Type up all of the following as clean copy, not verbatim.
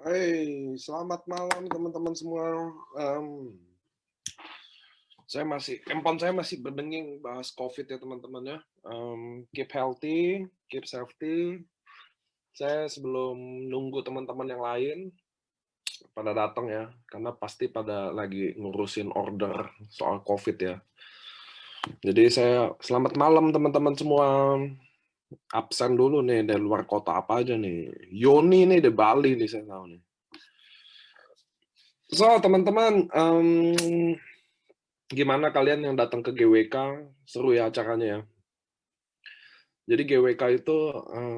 Hai, selamat malam teman-teman semua. Mmm, handphone saya masih berdenging bahas Covid ya teman-teman ya. Keep healthy, keep safety. Saya sebelum nunggu teman-teman yang lain pada datang ya, karena pasti pada lagi ngurusin order soal Covid ya. Jadi saya selamat malam teman-teman semua. Absen dulu nih dari luar kota apa aja nih. Yoni nih di Bali nih saya tahu nih. So teman-teman, gimana kalian yang datang ke GWK? Seru ya acaranya ya. Jadi GWK itu,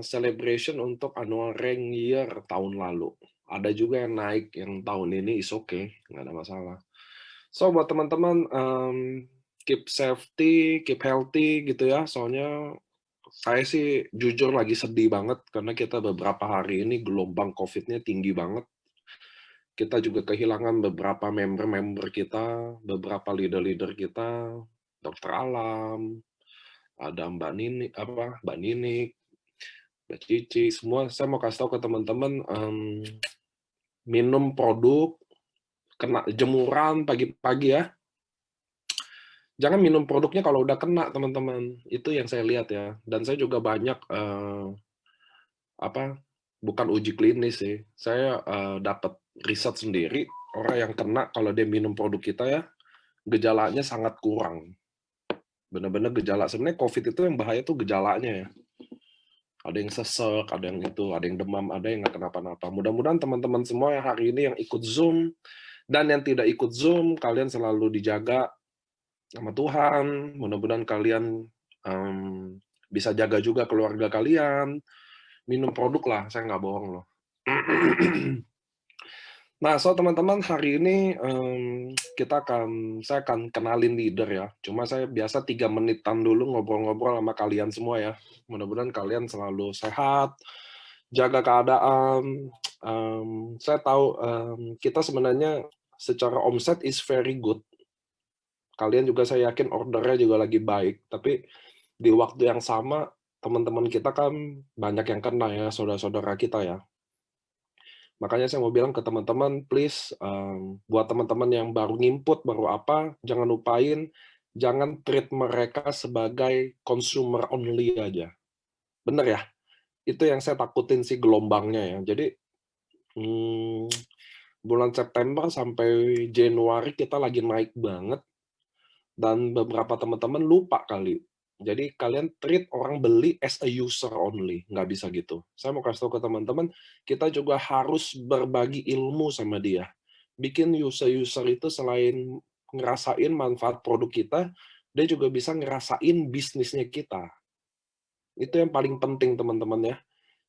celebration untuk annual rank year tahun lalu. Ada juga yang naik yang tahun ini is okay, nggak ada masalah. So buat teman-teman, keep safety, keep healthy gitu ya, soalnya saya sih jujur lagi sedih banget karena kita beberapa hari ini gelombang Covid-nya tinggi banget. Kita juga kehilangan beberapa member-member kita, beberapa leader-leader kita, Dokter Alam, ada Mbak Ninik, Mbak Cici, semua saya mau kasih tahu ke teman-teman, minum produk, kena jemuran pagi-pagi ya. Jangan minum produknya kalau udah kena teman-teman, itu yang saya lihat ya. Dan saya juga banyak, apa, bukan uji klinis sih, saya, dapat riset sendiri, orang yang kena kalau dia minum produk kita ya, gejalanya sangat kurang. Benar-benar gejala sebenarnya Covid itu yang bahaya tuh gejalanya ya. Ada yang sesek, ada yang itu, ada yang demam, ada yang nggak kenapa-napa. Mudah-mudahan teman-teman semua yang hari ini yang ikut Zoom dan yang tidak ikut Zoom, kalian selalu dijaga sama Tuhan. Mudah-mudahan kalian bisa jaga juga keluarga kalian. Minum produk lah, saya nggak bohong loh. Nah, so teman-teman hari ini saya akan kenalin leader ya. Cuma saya biasa 3 menitan dulu ngobrol-ngobrol sama kalian semua ya. Mudah-mudahan kalian selalu sehat, jaga keadaan. Saya tahu kita sebenarnya secara omset is very good. Kalian juga saya yakin ordernya juga lagi baik. Tapi di waktu yang sama teman-teman kita kan banyak yang kena ya, saudara-saudara kita ya. Makanya saya mau bilang ke teman-teman, please, buat teman-teman yang baru nginput, baru apa, jangan lupain, jangan treat mereka sebagai consumer only aja. Bener ya? Itu yang saya takutin sih gelombangnya ya. Jadi, mmm, bulan September sampai Januari kita lagi naik banget, dan beberapa teman-teman lupa kali. Jadi kalian treat orang beli as a user only, nggak bisa gitu. Saya mau kasih tahu ke teman-teman, kita juga harus berbagi ilmu sama dia. Bikin user-user itu selain ngerasain manfaat produk kita, dia juga bisa ngerasain bisnisnya kita. Itu yang paling penting teman-teman ya.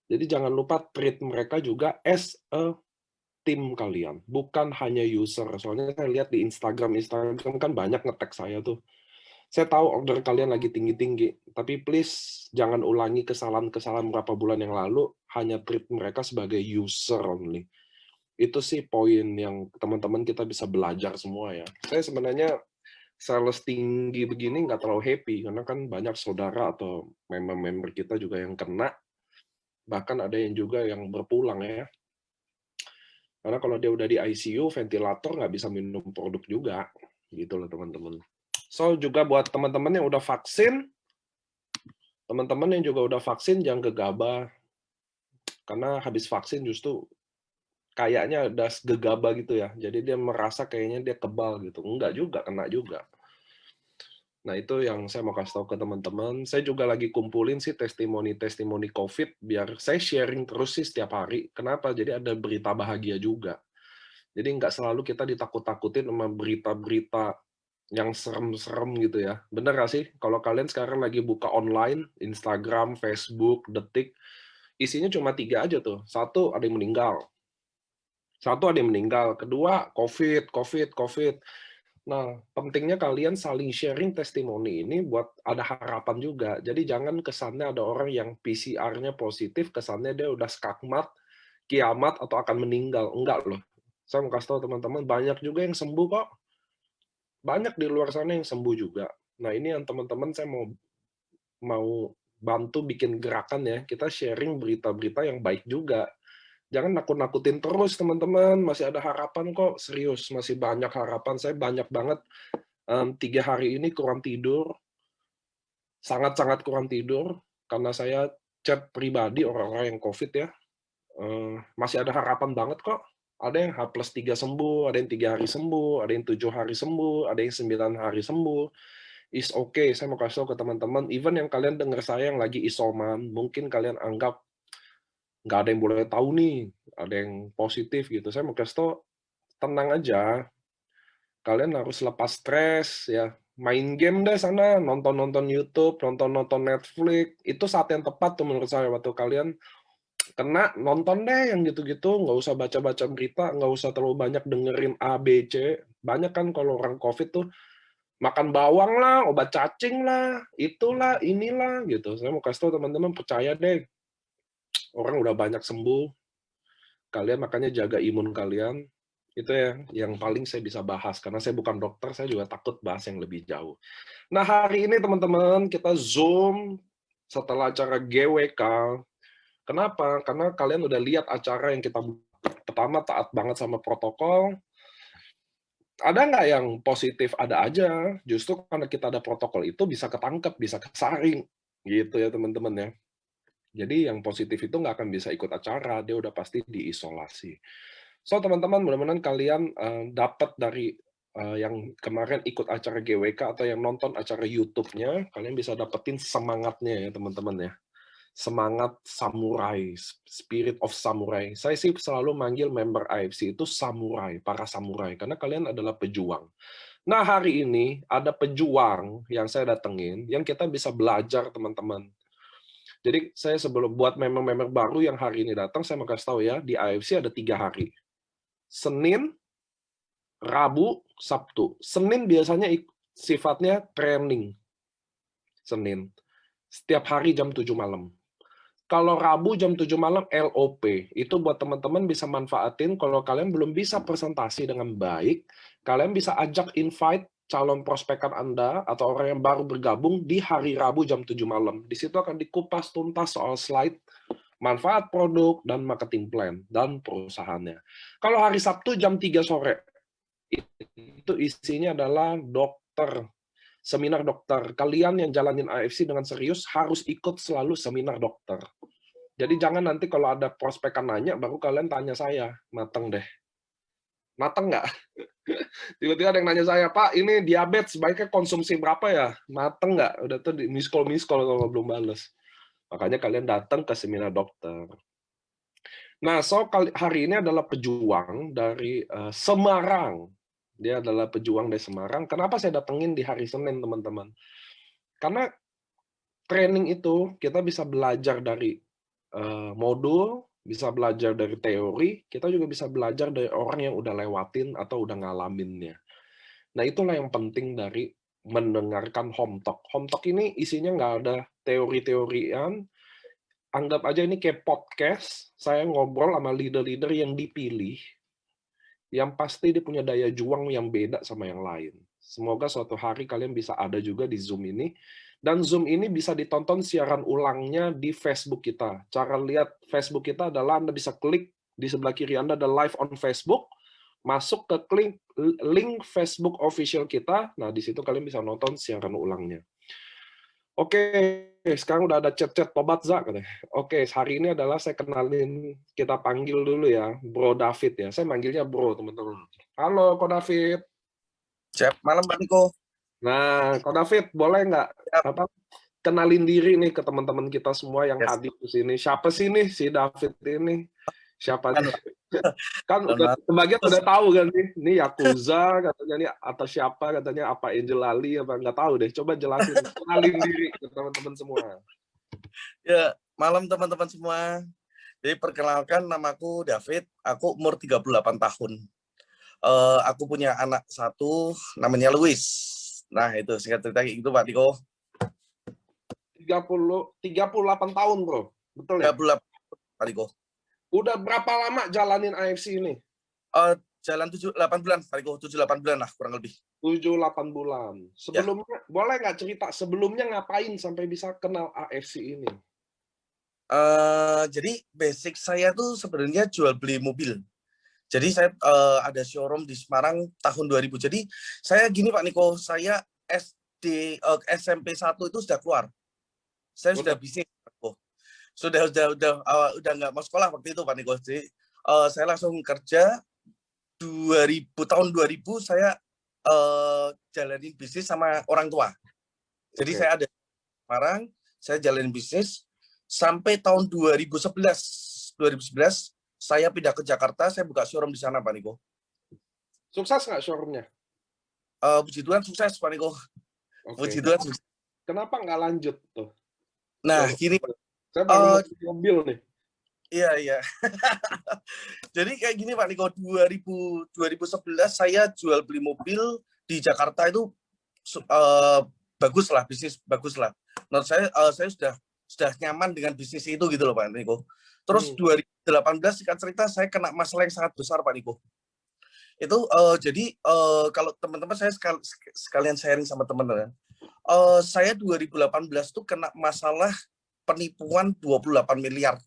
Jadi jangan lupa treat mereka juga as a tim kalian, bukan hanya user. Soalnya saya lihat di Instagram kan banyak nge-tag saya tuh. Saya tahu order kalian lagi tinggi-tinggi, tapi please jangan ulangi kesalahan-kesalahan beberapa bulan yang lalu, hanya treat mereka sebagai user only. Itu sih poin yang teman-teman kita bisa belajar semua ya. Saya sebenarnya sales tinggi begini nggak terlalu happy, karena kan banyak saudara atau member-member kita juga yang kena, bahkan ada yang juga yang berpulang ya. Karena kalau dia udah di ICU, ventilator nggak bisa minum produk juga, gitu loh teman-teman. So, juga buat teman-teman yang udah vaksin, teman-teman yang juga udah vaksin jangan gegabah, karena habis vaksin justru kayaknya ada gegabah gitu ya. Jadi dia merasa kayaknya dia kebal gitu. Enggak juga, kena juga. Nah, itu yang saya mau kasih tahu ke teman-teman. Saya juga lagi kumpulin sih testimoni-testimoni COVID biar saya sharing terus sih setiap hari. Kenapa? Jadi ada berita bahagia juga. Jadi nggak selalu kita ditakut-takutin sama berita-berita yang serem-serem gitu ya. Bener nggak sih? Kalau kalian sekarang lagi buka online, Instagram, Facebook, Detik, isinya cuma 3 aja tuh. Satu, ada yang meninggal. Satu, ada yang meninggal. Kedua, COVID, COVID, COVID. Nah, pentingnya kalian saling sharing testimoni ini buat ada harapan juga. Jadi jangan kesannya ada orang yang PCR-nya positif, kesannya dia udah skakmat, kiamat, atau akan meninggal. Enggak loh. Saya mau kasih tahu teman-teman, banyak juga yang sembuh kok. Banyak di luar sana yang sembuh juga. Nah, ini yang teman-teman saya mau mau bantu bikin gerakan ya, kita sharing berita-berita yang baik juga. Jangan nakut-nakutin terus teman-teman, masih ada harapan kok, serius, masih banyak harapan. Saya banyak banget, 3 hari ini kurang tidur, sangat-sangat kurang tidur, karena saya chat pribadi orang-orang yang Covid ya, masih ada harapan banget kok. Ada yang H+3 sembuh, ada yang 3 hari sembuh, ada yang 7 hari sembuh, ada yang 9 hari sembuh. Is okay, saya mau kasih tahu ke teman-teman, even yang kalian dengar saya yang lagi isoman, mungkin kalian anggap nggak ada yang boleh tahu nih, ada yang positif gitu. Saya mau kasih tahu, tenang aja, kalian harus lepas stres ya. Main game deh sana, nonton-nonton YouTube, nonton-nonton Netflix. Itu saat yang tepat tuh menurut saya waktu kalian kena, nonton deh yang gitu-gitu, nggak usah baca-baca berita, nggak usah terlalu banyak dengerin A, B, C. Banyak kan kalau orang COVID tuh makan bawang lah, obat cacing lah, itulah, inilah gitu. Saya mau kasih tahu teman-teman, percaya deh, orang udah banyak sembuh. Kalian makanya jaga imun kalian. Itu ya yang paling saya bisa bahas, karena saya bukan dokter, saya juga takut bahas yang lebih jauh. Nah, hari ini teman-teman, kita Zoom setelah acara GWK. Kenapa? Karena kalian udah lihat acara yang kita pertama taat banget sama protokol. Ada nggak yang positif? Ada aja. Justru karena kita ada protokol itu bisa ketangkep, bisa kesaring. Gitu ya teman-teman ya. Jadi yang positif itu nggak akan bisa ikut acara, dia udah pasti diisolasi. So teman-teman, mudah-mudahan kalian dapat dari yang kemarin ikut acara GWK atau yang nonton acara YouTube-nya, kalian bisa dapetin semangatnya ya teman-teman ya. Semangat samurai, spirit of samurai. Saya sih selalu manggil member AFC itu samurai, para samurai, karena kalian adalah pejuang. Nah, hari ini ada pejuang yang saya datengin, yang kita bisa belajar teman-teman. Jadi saya sebelum buat member-member baru yang hari ini datang, saya mau kasih tahu ya, di AFC ada 3 hari. Senin, Rabu, Sabtu. Senin biasanya sifatnya training. Senin. Setiap hari jam 7 malam. Kalau Rabu jam 7 malam LOP. Itu buat teman-teman bisa manfaatin kalau kalian belum bisa presentasi dengan baik, kalian bisa ajak invite calon prospekan Anda atau orang yang baru bergabung di hari Rabu jam 7 malam. Di situ akan dikupas tuntas soal slide, manfaat produk, dan marketing plan, dan perusahaannya. Kalau hari Sabtu jam 3 sore, itu isinya adalah dokter, seminar dokter. Kalian yang jalanin AFC dengan serius harus ikut selalu seminar dokter. Jadi jangan nanti kalau ada prospekan nanya, baru kalian tanya saya. Mateng deh. Mateng nggak? Tiba-tiba ada yang nanya saya, Pak, ini diabetes, sebaiknya konsumsi berapa ya? Mateng nggak? Udah tuh di miss call kalau belum bales. Makanya kalian datang ke seminar dokter. Nah, so hari ini adalah pejuang dari Semarang. Dia adalah pejuang dari Semarang. Kenapa saya datengin di hari Senin, teman-teman? Karena training itu kita bisa belajar dari modul, bisa belajar dari teori, kita juga bisa belajar dari orang yang udah lewatin atau udah ngalaminnya. Nah, itulah yang penting dari mendengarkan Home Talk. Home Talk ini isinya nggak ada teori-teorian, anggap aja ini kayak podcast, saya ngobrol sama leader-leader yang dipilih, yang pasti dia punya daya juang yang beda sama yang lain. Semoga suatu hari kalian bisa ada juga di Zoom ini. Dan Zoom ini bisa ditonton siaran ulangnya di Facebook kita. Cara lihat Facebook kita adalah Anda bisa klik di sebelah kiri Anda ada live on Facebook, masuk ke link Facebook official kita. Nah, di situ kalian bisa nonton siaran ulangnya. Oke, sekarang udah ada chat-chat tobat Za katanya. Oke, hari ini adalah saya kenalin, kita panggil dulu ya, Bro David ya. Saya manggilnya Bro, teman-teman. Halo, Ko David. Siap, malam Pak Niko. Nah, Ko David, boleh nggak kenalin diri nih ke teman-teman kita semua yang hadir di sini. Siapa sih nih si David ini? Siapa nih? Kan udah sebagian udah tahu kan nih, ini Yakuza katanya nih atau siapa katanya, apa Angel Ali apa nggak tahu deh. Coba jelasin, kenalin diri ke teman-teman semua. Ya, malam teman-teman semua. Jadi perkenalkan, namaku David, aku umur 38 tahun. Aku punya anak satu, namanya Luis. Nah, itu singkat cerita gitu Pak Niko. 38 tahun, Bro. Betul ya? 38 Pak Niko. Udah berapa lama jalanin AFC ini? Jalan 7-8 bulan, Pak Niko. 7-8 bulan lah, kurang lebih. 7-8 bulan. Sebelumnya, ya. Boleh nggak cerita, sebelumnya ngapain sampai bisa kenal AFC ini? Jadi basic saya tuh sebenarnya jual beli mobil. Jadi saya ada showroom di Semarang tahun 2000. Jadi saya gini Pak Niko, saya SMP 1 itu sudah keluar. Saya sudah Udah. bisnis. Oh, udah nggak mau sekolah waktu itu Pak Niko. Jadi saya langsung kerja 2000 saya jalanin bisnis sama orang tua. Jadi Oke. saya ada di Semarang, saya jalanin bisnis sampai tahun 2011. 2011 saya pindah ke Jakarta, saya buka showroom di sana Pak Niko. Sukses nggak showroom-nya? Puji Tuhan sukses Pak Niko. Oke. Puji Tuhan sukses. Kenapa nggak lanjut tuh Nah, showroom? gini, Saya baru mau beli mobil nih. iya. Jadi kayak gini Pak Niko, 2011 saya jual beli mobil di Jakarta itu bagus lah, bisnis bagus lah. Menurut saya sudah nyaman dengan bisnis itu gitu loh Pak Niko. Terus 2018 singkat cerita saya kena masalah yang sangat besar Pak Niko. Itu jadi kalau teman-teman saya sekalian sharing sama teman-teman. Saya 2018 tuh kena masalah penipuan 28 miliar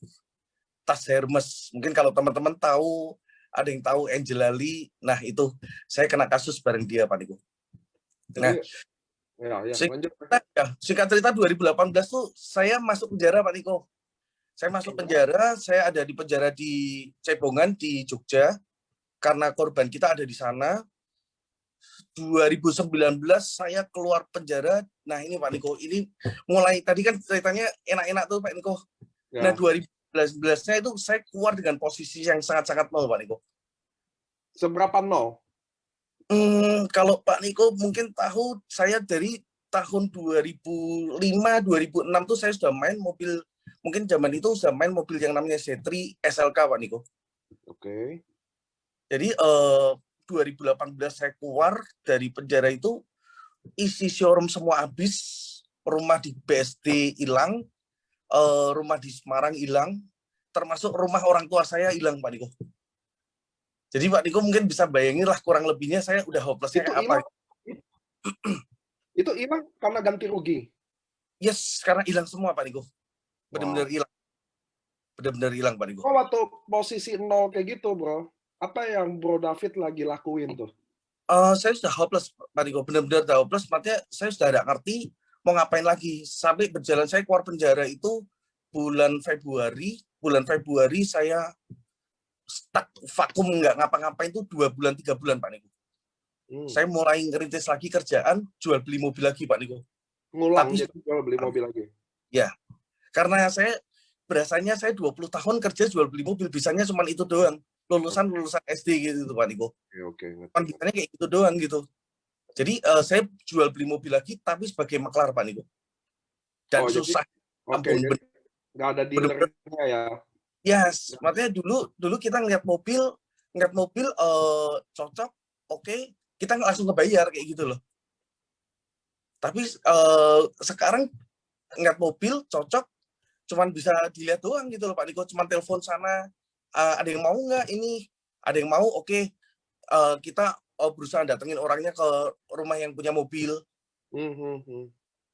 tas Hermes. Mungkin kalau teman-teman tahu, ada yang tahu Angel Ali, nah itu saya kena kasus bareng dia Pak Niko. Nah, ya, lanjut. Singkat cerita 2018 tuh saya masuk penjara Pak Niko. Saya masuk penjara, saya ada di penjara di Cebongan di Jogja karena korban kita ada di sana. 2019 saya keluar penjara. Nah ini Pak Niko, ini mulai tadi kan ceritanya enak-enak tuh Pak Niko. Ya. Nah 2019-nya itu saya keluar dengan posisi yang sangat-sangat nol Pak Niko. Seberapa nol? Kalau Pak Niko mungkin tahu, saya dari tahun 2005, 2006 tuh saya sudah main mobil, mungkin zaman itu sudah main mobil yang namanya Z3 SLK Pak Niko. Oke. Jadi 2018 saya keluar dari penjara itu, isi showroom semua habis, rumah di BSD hilang, rumah di Semarang hilang, termasuk rumah orang tua saya hilang Pak Niko. Jadi Pak Niko mungkin bisa bayangin lah kurang lebihnya saya udah hopelessnya kayak apa. Itu hilang karena ganti rugi? Yes, karena hilang semua Pak Niko. Benar-benar hilang. Benar-benar hilang Pak Niko. Oh, waktu posisi nol kayak gitu bro, apa yang Bro David lagi lakuin tuh? Saya sudah hopeless Pak Niko, benar-benar hopeless. Maksudnya saya sudah tidak ngerti mau ngapain lagi. Sampai berjalan saya keluar penjara itu bulan Februari saya stuck vakum, nggak ngapa-ngapain itu 2 bulan 3 bulan Pak Niko. Saya mulai ngerintis lagi kerjaan, jual beli mobil lagi Pak Niko. Ngulang jadi jual beli mobil lagi. Ya, karena saya berasanya saya 20 tahun kerja jual beli mobil, bisanya cuma itu doang. Lulusan SD gitu Pak Niko. Oke. Kan bisanya kayak gitu doang gitu. Jadi saya jual beli mobil lagi tapi sebagai maklar Pak Niko. Dan susah. Oke, nggak ada dealernya ya. Yes, makanya dulu kita ngeliat mobil cocok, oke, kita langsung ngebayar kayak gitu loh. Tapi sekarang ngeliat mobil cocok, cuman bisa dilihat doang gitu loh Pak Niko, cuman telepon sana, ada yang mau nggak ini, ada yang mau, oke, kita berusaha datengin orangnya ke rumah yang punya mobil.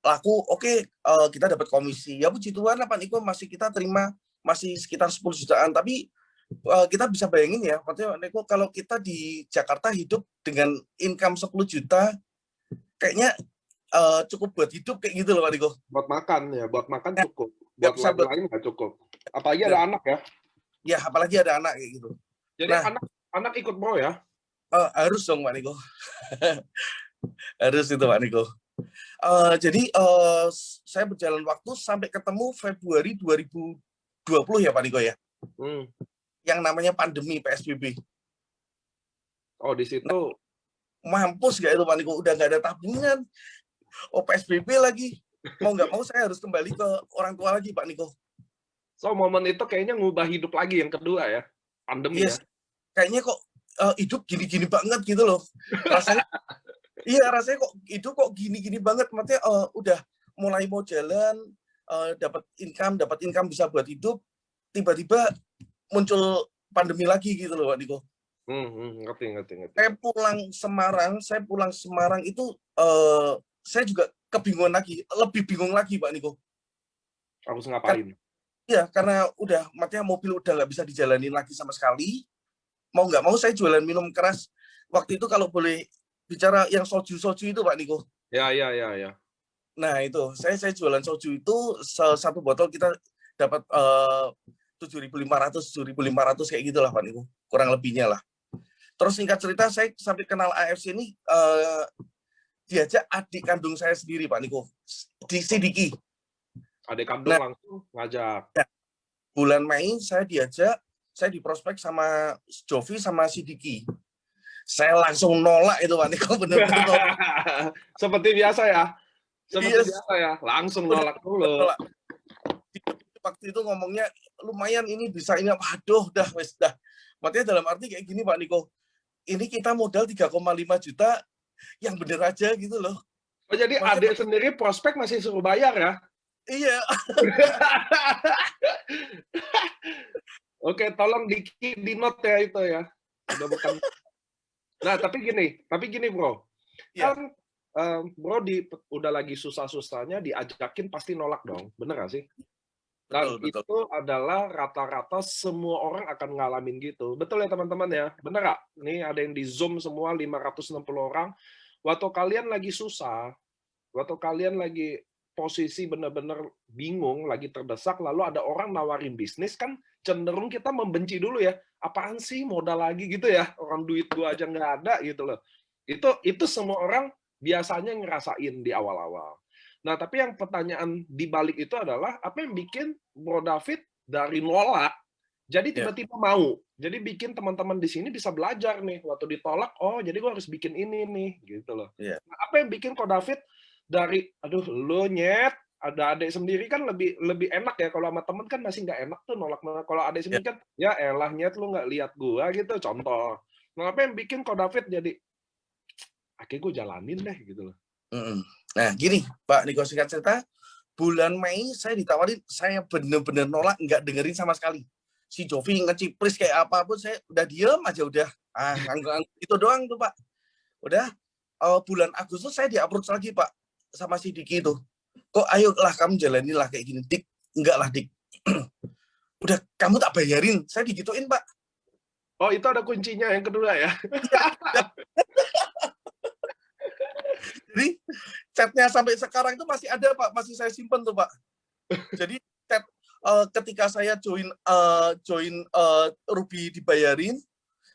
Laku, oke, kita dapat komisi. Ya puji Tuhan Pak Niko, masih kita terima masih sekitar 10 jutaan, tapi kita bisa bayangin ya, Pak Niko, kalau kita di Jakarta hidup dengan income 10 juta, kayaknya cukup buat hidup kayak gitu loh Pak Niko. Buat makan cukup. Buat lain nggak cukup. Apalagi ada anak ya. Ya, apalagi ada anak kayak gitu. Jadi anak ikut Bro ya? Harus dong Pak Niko. Harus itu Pak Niko. Jadi saya berjalan waktu sampai ketemu Februari 2020 ya Pak Niko ya. Yang namanya pandemi PSBB. Oh, di situ mampus gak itu Pak Niko, udah nggak ada tabungan. PSBB lagi. Mau nggak mau saya harus kembali ke orang tua lagi Pak Niko. So momen itu kayaknya ngubah hidup lagi yang kedua ya, pandemi ya. Kayaknya kok hidup gini-gini banget gitu loh. Rasanya iya, rasanya kok hidup kok gini-gini banget. Maksudnya udah mulai mau jalan, dapat income bisa buat hidup, tiba-tiba muncul pandemi lagi gitu loh Pak Niko. Ngerti. Saya pulang Semarang itu saya juga kebingungan lagi, lebih bingung lagi Pak Niko. Harus ngapain? ya karena udah maksudnya mobil udah nggak bisa dijalanin lagi sama sekali. Mau nggak mau saya jualan minum keras. Waktu itu kalau boleh bicara yang soju-soju itu Pak Niko. Ya, ya, ya, ya. Nah itu saya jualan soju itu satu botol kita dapat 7.500 7.500 kayak gitulah Pak Niko, kurang lebihnya lah. Terus singkat cerita saya sampai kenal AFC ini diajak adik kandung saya sendiri Pak Niko, di Sidiki. Adik kandung Nah langsung ngajak. bulan Mei saya diajak, saya diprospek sama Jovi sama Sidiki. Saya langsung nolak itu Pak Niko, bener-bener nolak. Seperti biasa ya. Seperti Yes, biasa ya. Langsung udah nolak dulu. nolak. Waktu itu ngomongnya lumayan ini bisa ini, waduh dah wes dah. Maksudnya dalam arti kayak gini Pak Niko, ini kita modal 3,5 juta yang bener aja gitu loh. Oh, jadi Maksudnya, adik sendiri prospek masih suruh bayar ya? iya. Oke, tolong di note ya itu ya. Udah bukan. Nah, tapi gini bro, Iya, kan bro udah lagi susah-susahnya diajakin pasti nolak dong, bener gak sih? Dan betul betul. itu adalah rata-rata semua orang akan ngalamin gitu. Betul ya teman-teman ya? Bener nggak? Nih ada yang di Zoom semua 560 orang. Waktu kalian lagi susah, waktu kalian lagi posisi benar-benar bingung, lagi terdesak, lalu ada orang nawarin bisnis, kan cenderung kita membenci dulu ya. Apaan sih modal lagi gitu ya? Orang duit gua aja nggak ada gitu loh. Itu semua orang biasanya ngerasain di awal-awal. Nah, tapi yang pertanyaan di balik itu adalah apa yang bikin Bro David dari nolak jadi Ya, tiba-tiba mau. Jadi bikin teman-teman di sini bisa belajar nih waktu ditolak, oh jadi gua harus bikin ini nih gitu loh. ya, Nah, apa yang bikin kok David dari aduh lu nyet ada adik sendiri kan lebih lebih enak ya kalau sama temen kan masih nggak enak tuh nolak. Kalau adik ya. sendiri kan ya elah nyet lu nggak lihat gua gitu contoh. Nah, apa yang bikin kok David jadi akhirnya gue jalanin deh gitu loh. Nah, gini, Pak Niko, singkat cerita, bulan Mei saya ditawarin, saya bener-bener nolak, nggak dengerin sama sekali. Si Jovi ngecipris kayak apapun, saya udah diem aja udah. Itu doang tuh Pak. Udah bulan Agustus saya di-approach lagi Pak sama si Diki itu. Kok ayolah kamu jalanilah kayak gini, Dik. Enggak lah, Dik. Udah kamu tak bayarin, saya digituin Pak. Oh, itu ada kuncinya yang kedua ya. Jadi chatnya sampai sekarang itu masih ada Pak, masih saya simpen tuh Pak. Jadi chat ketika saya join Ruby dibayarin,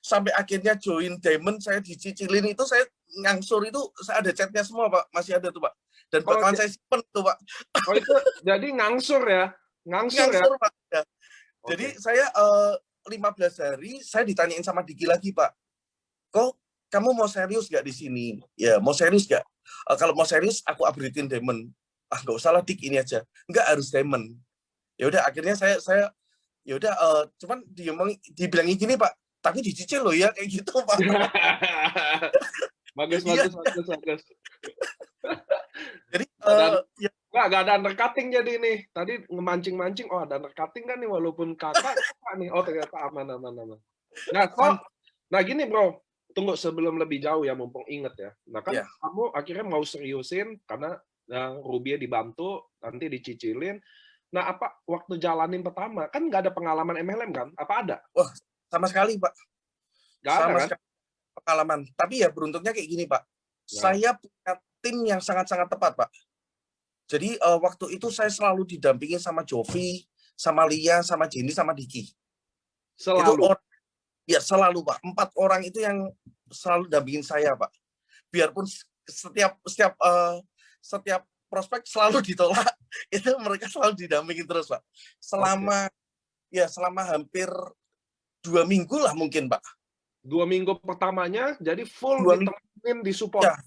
sampai akhirnya join Diamond saya dicicilin itu, saya ngangsur itu saya ada chatnya semua Pak, masih ada tuh Pak. Dan Oh, bakalan saya simpen tuh Pak. oh itu jadi ngangsur ya, ngangsur ya. Ngangsur Pak. Ya. Jadi Oke. saya 15 hari saya ditanyain sama Diki lagi Pak, kok kamu mau serius gak di sini? Ya mau serius gak? Kalau mau serius aku upgradein Diamond. Ah nggak usah lah Dik, ini aja. Nggak harus Diamond. Ya udah akhirnya saya ya udah cuman dibilangin gini Pak, tapi dicicil loh ya kayak gitu Pak. Bagus, Iya, bagus, bagus, bagus. jadi Dan ya nggak ada undercutting jadi nih. Tadi ngemancing-mancing, oh ada undercutting kan nih walaupun kakak nih. Oh ternyata aman, aman, aman. Nah, aman nah gini bro, tunggu sebelum lebih jauh ya, mumpung inget ya. Nah kan ya. kamu akhirnya mau seriusin karena Ruby dibantu, nanti dicicilin. Nah apa waktu jalanin pertama kan nggak ada pengalaman MLM kan? Apa ada? Wah, sama sekali Pak. Nggak ada Sama kan? sekali pengalaman. Tapi ya beruntungnya kayak gini Pak. Nah, Saya punya tim yang sangat-sangat tepat Pak. Jadi waktu itu saya selalu didampingin sama Jovi, sama Lia, sama Jenny, sama Diki. Itu selalu. ya selalu Pak. 4 orang itu yang selalu dampingin saya Pak. Biarpun setiap prospek selalu ditolak, itu mereka selalu didampingin terus Pak. Oke. Selama hampir 2 minggu lah mungkin Pak. 2 minggu pertamanya jadi full 2 minggu ditemenin di support. ya.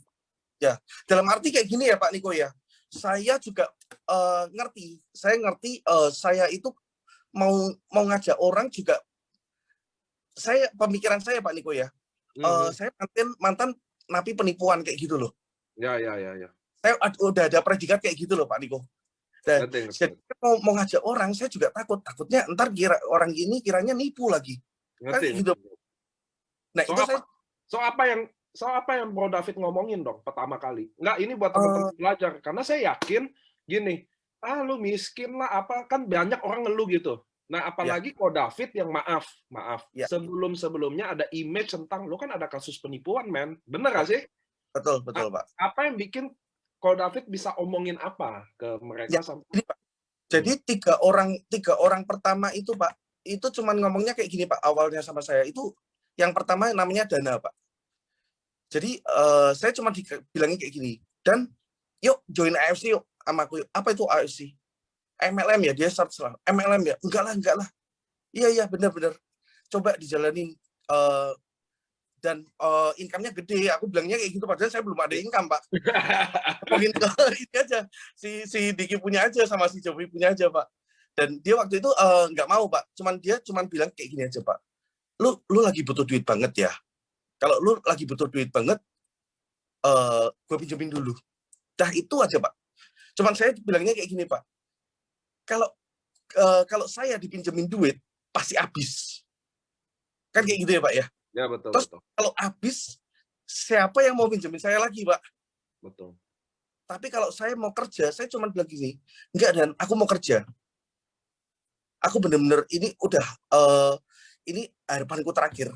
Ya, dalam arti kayak gini ya Pak Niko ya. Saya juga ngerti. Saya ngerti saya itu mau ngajak orang juga. Pemikiran saya Pak Niko ya. Mhm. Saya mantan napi penipuan kayak gitu loh. Ya, ya, ya, ya. Saya udah ada predikat kayak gitu loh Pak Niko. Dan Ngerti, ngerti. jadi mau ngajak orang, saya juga takutnya ntar orang ini kiranya nipu lagi. Kan Ngerti, kayak gitu. ngerti. Nah, So itu apa? saya So apa yang Bro David ngomongin dong pertama kali? Enggak, ini buat teman-teman belajar karena saya yakin gini, lu miskin lah apa, kan banyak orang ngeluh gitu. Nah, Ya, apalagi kalau David yang maaf, ya, sebelum-sebelumnya ada image tentang lu kan ada kasus penipuan men, bener ya, gak sih? betul, A betul, Pak. apa yang bikin kalau David bisa omongin apa ke Ya, mereka sampai ini Pak. mhm, Jadi tiga orang pertama itu Pak, itu cuman ngomongnya kayak gini Pak, awalnya sama saya itu yang pertama namanya Dana Pak. Jadi saya cuma bilangin kayak gini, dan yuk join AFC yuk sama aku yuk. Apa itu AFC? MLM ya, dia search lah. MLM ya? Enggak lah. Iya iya benar-benar. Coba dijalanin dan income-nya gede. Aku bilangnya kayak gitu padahal saya belum ada income Pak. Ngomongin ke ini aja, si Diki punya aja sama si Jovi punya aja Pak. Dan dia waktu itu nggak mau Pak. Dia cuman bilang kayak gini aja Pak. Lu lagi butuh duit banget ya. Kalau lu lagi butuh duit banget, gue pinjemin dulu. Dah itu aja Pak. Cuman saya bilangnya kayak gini Pak. Kalau kalau saya dipinjemin duit pasti habis. Kan kayak gitu ya Pak ya. ya betul Terus betul kalau habis, siapa yang mau pinjemin saya lagi Pak? betul. Tapi kalau saya mau kerja, saya cuma bilang gini, enggak Dan, aku mau kerja. Aku bener-bener ini udah ini harapanku terakhir.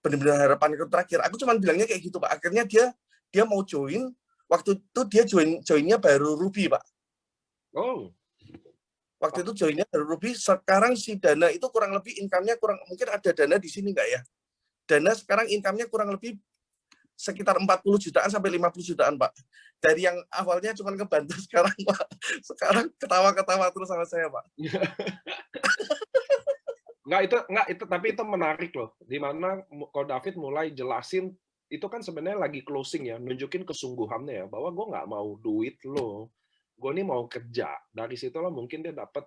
Bener-bener harapanku terakhir. Aku cuma bilangnya kayak gitu Pak. Akhirnya dia mau join. Waktu itu dia joinnya baru Ruby Pak. Oh, Waktu itu joinnya baru Ruby. Sekarang si Dana itu kurang lebih income-nya kurang, mungkin ada Dana di sini nggak ya? Dana sekarang income-nya kurang lebih sekitar 40 jutaan sampai 50 jutaan, Pak. Dari yang awalnya cuma ngebantu sekarang, Pak. Sekarang ketawa-ketawa terus sama saya, Pak. enggak itu tapi itu menarik loh, di mana kalau David mulai jelasin, itu kan sebenarnya lagi closing ya, nunjukin kesungguhannya ya, bahwa gue nggak mau duit lo, gue nih mau kerja. Dari situlah mungkin dia dapat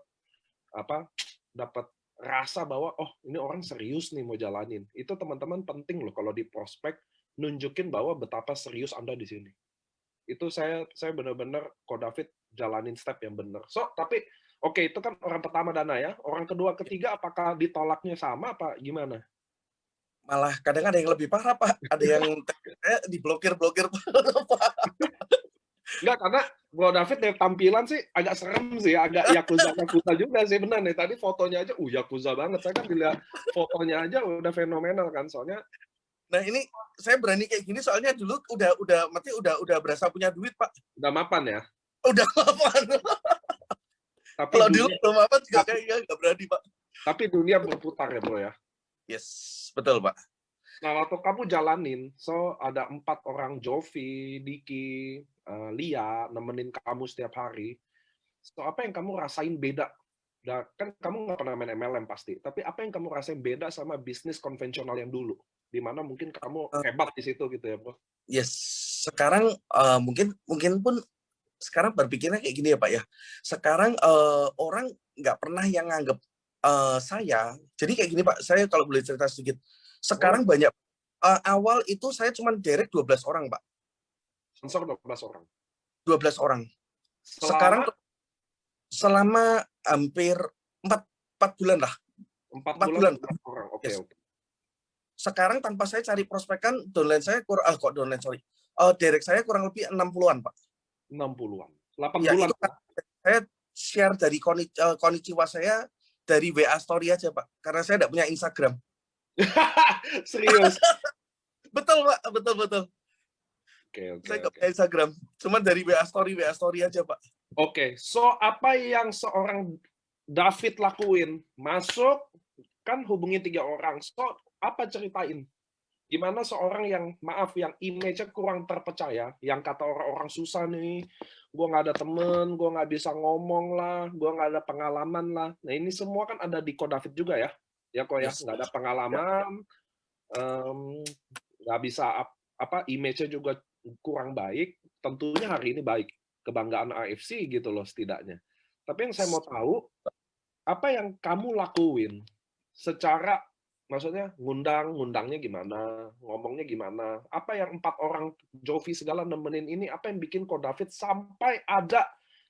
apa, dapat rasa bahwa, "Oh, ini orang serius nih mau jalanin." Itu teman-teman penting loh kalau di prospek, nunjukin bahwa betapa serius Anda di sini. Itu saya benar-benar ko David jalanin step yang benar. So, tapi oke itu kan orang pertama Dana ya, orang kedua, ketiga apakah ditolaknya sama apa gimana? Malah kadang ada yang lebih parah, Pak. Ada yang diblokir-blokir, Pak. Enggak, karena kalau David dari tampilan sih agak serem sih, agak yakuza-yakuza juga sih, benar nih. Tadi fotonya aja, yakuza banget. Saya kan dilihat fotonya aja udah fenomenal kan, soalnya Nah, ini saya berani kayak gini soalnya dulu udah berasa punya duit, Pak. udah mapan ya. Udah kapan? Tapi Kalau dulu dunia belum apa juga tapi kayaknya nggak berani, Pak. tapi dunia berputar ya, Bro, ya. Yes, betul, Pak. Nah, waktu kamu jalanin, so ada 4 orang, Jovi, Diki, Lia, nemenin kamu setiap hari. So, apa yang kamu rasain beda? Kan kamu nggak pernah main MLM pasti, tapi apa yang kamu rasain beda sama bisnis konvensional yang dulu? Di mana mungkin kamu Eh, hebat di situ gitu ya, Bro? yes, sekarang mungkin mungkin pun sekarang berpikirnya kayak gini ya Pak ya. Sekarang orang nggak pernah yang nganggap saya. Jadi kayak gini Pak, saya kalau boleh cerita sedikit. Boleh, Sekarang banyak awal itu saya cuma derek 12 orang Pak. sponsor 12 orang. 12 orang. Sekarang Selama selama hampir 4 4 bulan lah. 4 4 bulan bulan. 12 orang. Oke, Yes. oke. Sekarang tanpa saya cari prospekan, downline saya kok downline sorry. Derek saya kurang lebih 60-an Pak. 60-an. 8 Ya bulan. itu kan saya share dari konnichiwa saya dari WA story aja Pak, karena saya tidak punya Instagram. Serius. Betul Pak, betul betul. Oke, oke, Saya nggak oke. punya Instagram, cuma dari WA story aja Pak. Oke, so apa yang seorang David lakuin? Masuk, kan hubungi 3 orang. So, apa ceritain? Gimana seorang yang, maaf, yang image-nya kurang terpercaya, yang kata orang-orang susah nih, gua nggak ada temen, gua nggak bisa ngomong lah, gua nggak ada pengalaman lah. Nah, ini semua kan ada di Ko David juga ya. Ya, kok ya, Yes. nggak ada Ya. pengalaman, nggak bisa image-nya juga kurang baik. Tentunya hari ini baik, kebanggaan AFC gitu loh setidaknya. Tapi yang saya mau tahu, apa yang kamu lakuin secara, maksudnya ngundangnya gimana, ngomongnya gimana, apa yang 4 orang Jovi segala nemenin ini, apa yang bikin Ko David sampai ada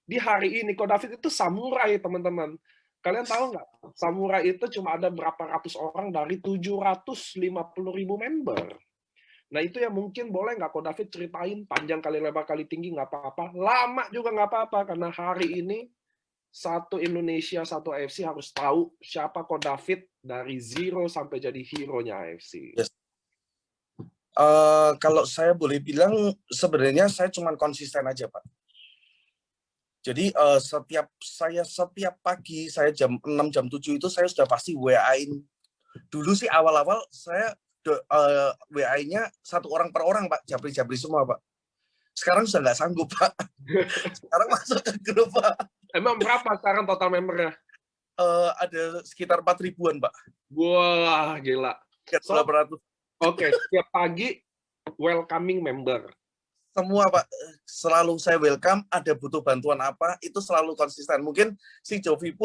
di hari ini. Ko David itu samurai, teman-teman. Kalian tahu nggak? Samurai itu cuma ada berapa ratus orang dari 750.000 member. Nah itu yang mungkin boleh nggak Ko David ceritain panjang kali lebar kali tinggi nggak apa-apa, lama juga nggak apa-apa karena hari ini satu Indonesia, satu AFC harus tahu siapa Ko David dari zero sampai jadi hero-nya AFC. Yes. Kalau saya boleh bilang sebenarnya saya cuma konsisten aja, Pak. Jadi setiap pagi saya jam 6 jam 7 itu saya sudah pasti WA-in. Dulu sih awal-awal saya WA-nya satu orang per orang, Pak. Jabri-jabri semua, Pak. Sekarang sudah nggak sanggup, Pak. Sekarang masuk ke grup, Pak. Emang berapa sekarang total membernya? Ada sekitar 4 ribuan, Pak. Wah, gila. So, 800. Oke, setiap pagi welcoming member. Semua, Pak, selalu saya welcome, ada butuh bantuan apa, itu selalu konsisten. Mungkin si Jovi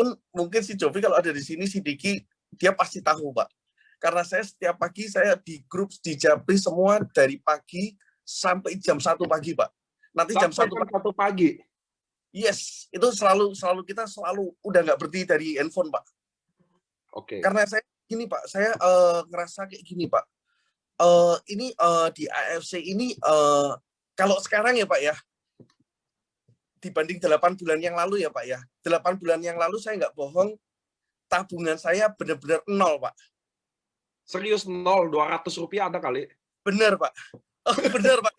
kalau ada di sini, si Diki, dia pasti tahu, Pak. Karena saya setiap pagi, saya di grup, di Jabri semua, dari pagi sampai jam 1 pagi, Pak. Nanti jam 1 pagi? Yes, itu kita selalu udah nggak berhenti dari handphone, Pak. Oke. Karena saya gini, Pak, saya ngerasa kayak gini, Pak. Ini di AFC ini, kalau sekarang ya Pak ya, dibanding 8 bulan yang lalu ya Pak ya, 8 bulan yang lalu saya nggak bohong, tabungan saya benar-benar nol Pak. Serius nol, 200 rupiah ada kali? Bener Pak, bener Pak,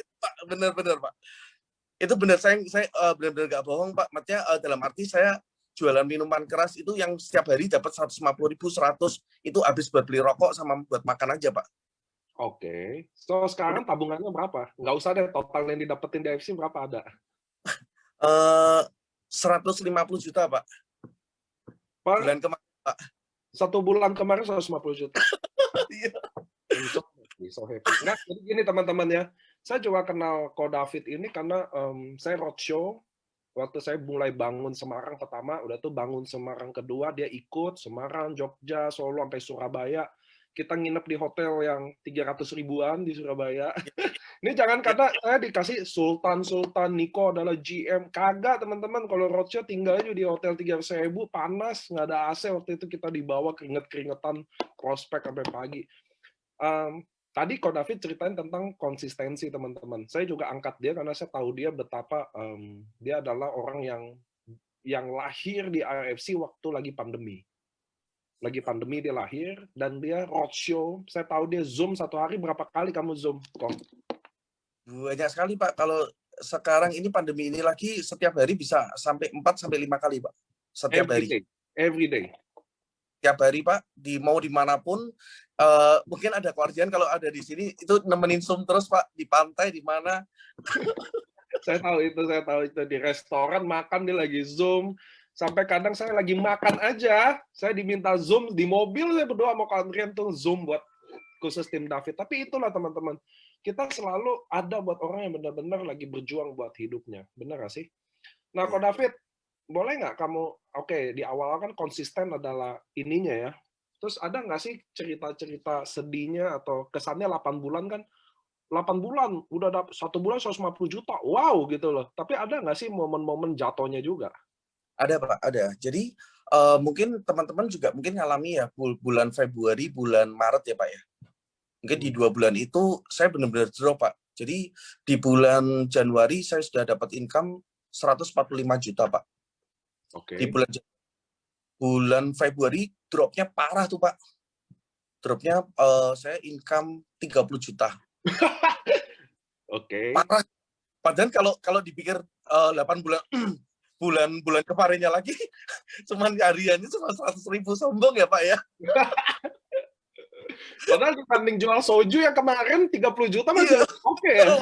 bener Pak. Itu bener, saya benar-benar nggak bohong Pak, maksudnya dalam arti saya jualan minuman keras itu yang setiap hari dapat 150.000, 100, itu habis buat beli rokok sama buat makan aja Pak. Oke. So sekarang tabungannya berapa? Nggak usah deh, total yang didapetin di AFC berapa ada? 150 juta Pak. Bulan kemarin Pak. 1 bulan kemarin 150 juta. Iya. So happy. Nah, jadi gini teman-teman ya, saya juga kenal Ko David ini karena saya roadshow waktu saya mulai bangun Semarang pertama, udah tuh bangun Semarang kedua, dia ikut Semarang, Jogja, Solo, sampai Surabaya. Kita nginep di hotel yang 300 ribuan di Surabaya. Ini jangan kata saya dikasih Sultan, Niko adalah GM. Kagak teman-teman, kalau roadshow tinggal aja di hotel 300 ribu, panas, nggak ada AC, waktu itu kita dibawa keringet-keringetan, prospek sampai pagi. Tadi Ko David ceritain tentang konsistensi teman-teman. Saya juga angkat dia karena saya tahu dia betapa dia adalah orang yang lahir di AFC waktu lagi pandemi. Lagi pandemi dia lahir dan dia roadshow. Saya tahu dia Zoom satu hari berapa kali kamu Zoom, Kok? Banyak sekali Pak. Kalau sekarang ini pandemi ini lagi setiap hari bisa sampai 4 sampai 5 kali Pak. Setiap hari. Every day. Setiap hari Pak, mau dimanapun, mungkin ada keluargaan kalau ada di sini itu nemenin Zoom terus Pak, di pantai di mana. Saya tahu itu di restoran makan dia lagi Zoom. Sampai kadang saya lagi makan aja, saya diminta Zoom di mobil, saya berdoa mau kalian tuh Zoom buat khusus tim David. Tapi itulah teman-teman, kita selalu ada buat orang yang benar-benar lagi berjuang buat hidupnya. Benar nggak sih? Nah, Ko David, boleh nggak kamu, oke, di awal kan konsisten adalah ininya ya. Terus ada nggak sih cerita-cerita sedihnya atau kesannya 8 bulan kan? 8 bulan, udah dapat 1 bulan 150 juta, wow gitu loh. Tapi ada nggak sih momen-momen jatuhnya juga? Ada Pak, ada. Jadi mungkin teman-teman juga mungkin ngalami ya bulan Februari, bulan Maret ya Pak ya. Mungkin di 2 bulan itu saya benar-benar drop Pak. Jadi di bulan Januari saya sudah dapat income 145 juta Pak. Oke. Di bulan Februari dropnya parah tuh Pak. Dropnya saya income 30 juta. Oke. Parah. Padahal kalau dipikir 8 bulan bulan kemarinnya lagi cuman hariannya cuma 100.000, sombong ya Pak ya. Padahal dibanding jual soju yang kemarin 30 juta masih oke ya.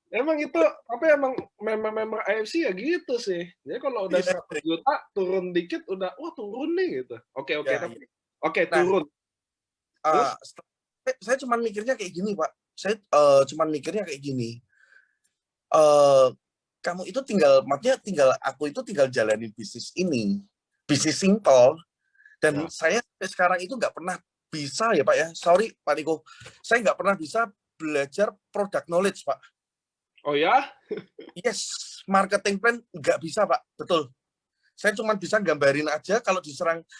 Emang itu apa emang memang AFC ya gitu sih. Jadi kalau udah 100 juta turun dikit udah turun nih gitu. Oke, tapi oke, turun. Saya cuma mikirnya kayak gini Pak. Saya cuma mikirnya kayak gini. Kamu itu aku itu tinggal jalanin bisnis ini, bisnis simple, dan saya sekarang itu nggak pernah bisa ya Pak ya, sorry Pak Niko, saya nggak pernah bisa belajar product knowledge Pak. Oh ya? Yes, marketing plan nggak bisa Pak, betul. Saya cuma bisa gambarin aja, kalau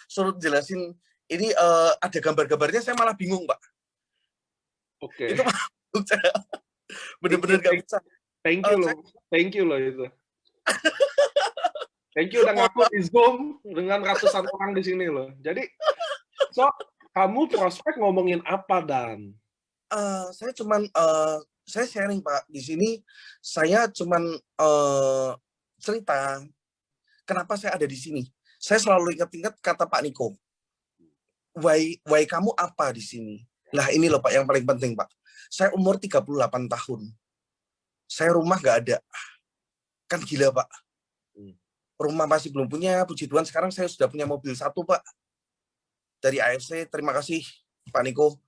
suruh jelasin ini ada gambar-gambarnya saya malah bingung Pak. Oke. Itu Thank you, Bener-bener nggak bisa. thank you Saya loh, thank you loh itu. Thank you udah mohon ngaku di Zoom dengan ratusan orang di sini loh. Jadi, so kamu prospek ngomongin apa Dan? Saya cuman, saya sharing Pak, di sini saya cuman, cerita kenapa saya ada di sini. Saya selalu ingat-ingat kata Pak Niko, "Why kamu apa di sini?" Lah ini loh Pak yang paling penting Pak, saya umur 38 tahun, saya rumah nggak ada, kan gila Pak. Rumah masih belum punya, puji Tuhan sekarang saya sudah punya mobil 1 Pak, dari AFC, terima kasih Pak Niko.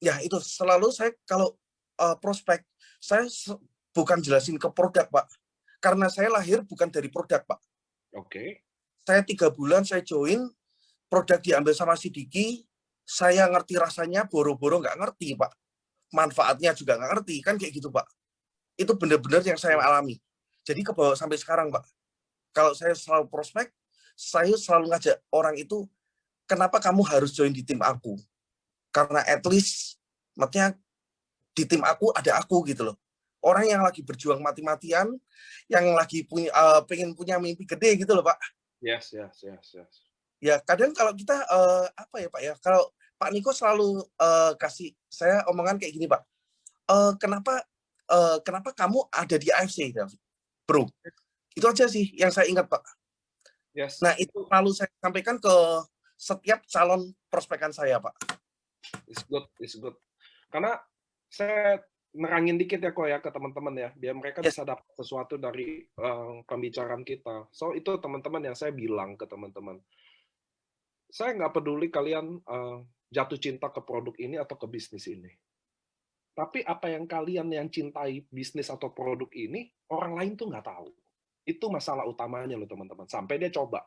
Ya itu selalu saya kalau, prospek, saya bukan jelasin ke produk Pak, karena saya lahir bukan dari produk Pak. Oke. Saya 3 bulan saya join, produk diambil sama si Diki, saya ngerti rasanya, boro-boro nggak ngerti Pak. Manfaatnya juga nggak ngerti, kan kayak gitu Pak. Itu bener-bener yang saya alami. Jadi kebawa sampai sekarang Pak. Kalau saya selalu prospek, saya selalu ngajak orang itu, kenapa kamu harus join di tim aku? Karena at least, maksudnya di tim aku ada aku gitu loh. Orang yang lagi berjuang mati-matian, yang lagi punya pengen punya mimpi gede gitu loh Pak. Yes, yes, yes, yes. Ya kadang kalau kita apa ya Pak ya, kalau Pak Niko selalu kasih saya omongan kayak gini Pak. Kenapa kenapa kamu ada di AFC, Bro? Itu aja sih yang saya ingat Pak. Yes. Nah itu selalu saya sampaikan ke setiap calon prospekan saya Pak. It's good, it's good. Karena saya nerangin dikit ya kok ya ke teman-teman ya, biar mereka Yes. bisa dapat sesuatu dari pembicaraan kita. So itu teman-teman yang saya bilang ke teman-teman. Saya nggak peduli kalian jatuh cinta ke produk ini atau ke bisnis ini. Tapi apa yang kalian yang cintai bisnis atau produk ini, orang lain tuh nggak tahu. Itu masalah utamanya loh teman-teman. Sampai dia coba.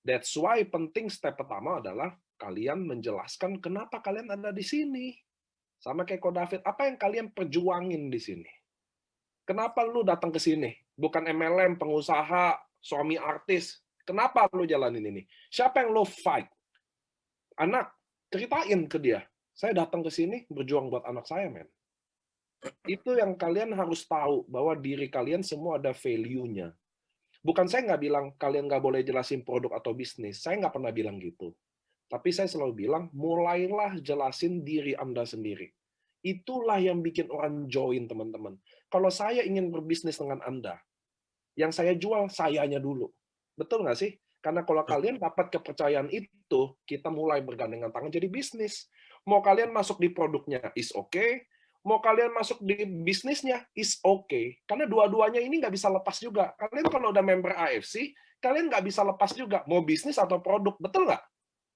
That's why penting step pertama adalah kalian menjelaskan kenapa kalian ada di sini. Sama kayak Ko David, apa yang kalian perjuangin di sini? Kenapa lu datang ke sini? Bukan MLM, pengusaha, suami artis. Kenapa lu jalanin ini? Siapa yang lu fight? Anak, ceritain ke dia. Saya datang ke sini berjuang buat anak saya, men. Itu yang kalian harus tahu, bahwa diri kalian semua ada value-nya. Bukan saya nggak bilang kalian nggak boleh jelasin produk atau bisnis. Saya nggak pernah bilang gitu. Tapi saya selalu bilang, mulailah jelasin diri Anda sendiri. Itulah yang bikin orang join, teman-teman. Kalau saya ingin berbisnis dengan Anda, yang saya jual sayanya dulu. Betul nggak sih? Karena kalau kalian dapat kepercayaan itu, kita mulai bergandengan tangan jadi bisnis. Mau kalian masuk di produknya, is okay. Mau kalian masuk di bisnisnya, is okay. Karena dua-duanya ini nggak bisa lepas juga. Kalian kalau udah member AFC, kalian nggak bisa lepas juga. Mau bisnis atau produk, betul nggak?